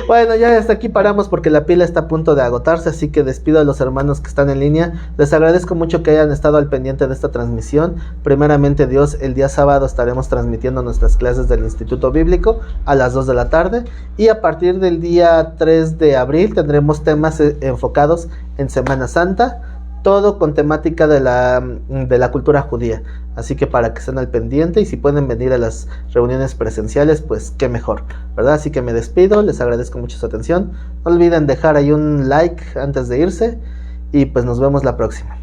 [SPEAKER 1] Bueno, ya hasta aquí paramos porque la pila está a punto de agotarse, así que despido a los hermanos que están en línea. Les agradezco mucho que hayan estado al pendiente de esta transmisión. Primeramente Dios, el día sábado estaremos transmitiendo nuestras clases del Instituto Bíblico a las 2 de la tarde. Y a partir del día 3 de abril tendremos temas enfocados en Semana Santa, todo con temática de la cultura judía. Así que para que estén al pendiente y si pueden venir a las reuniones presenciales, pues qué mejor, ¿verdad? Así que me despido, les agradezco mucho su atención. No olviden dejar ahí un like antes de irse y pues nos vemos la próxima.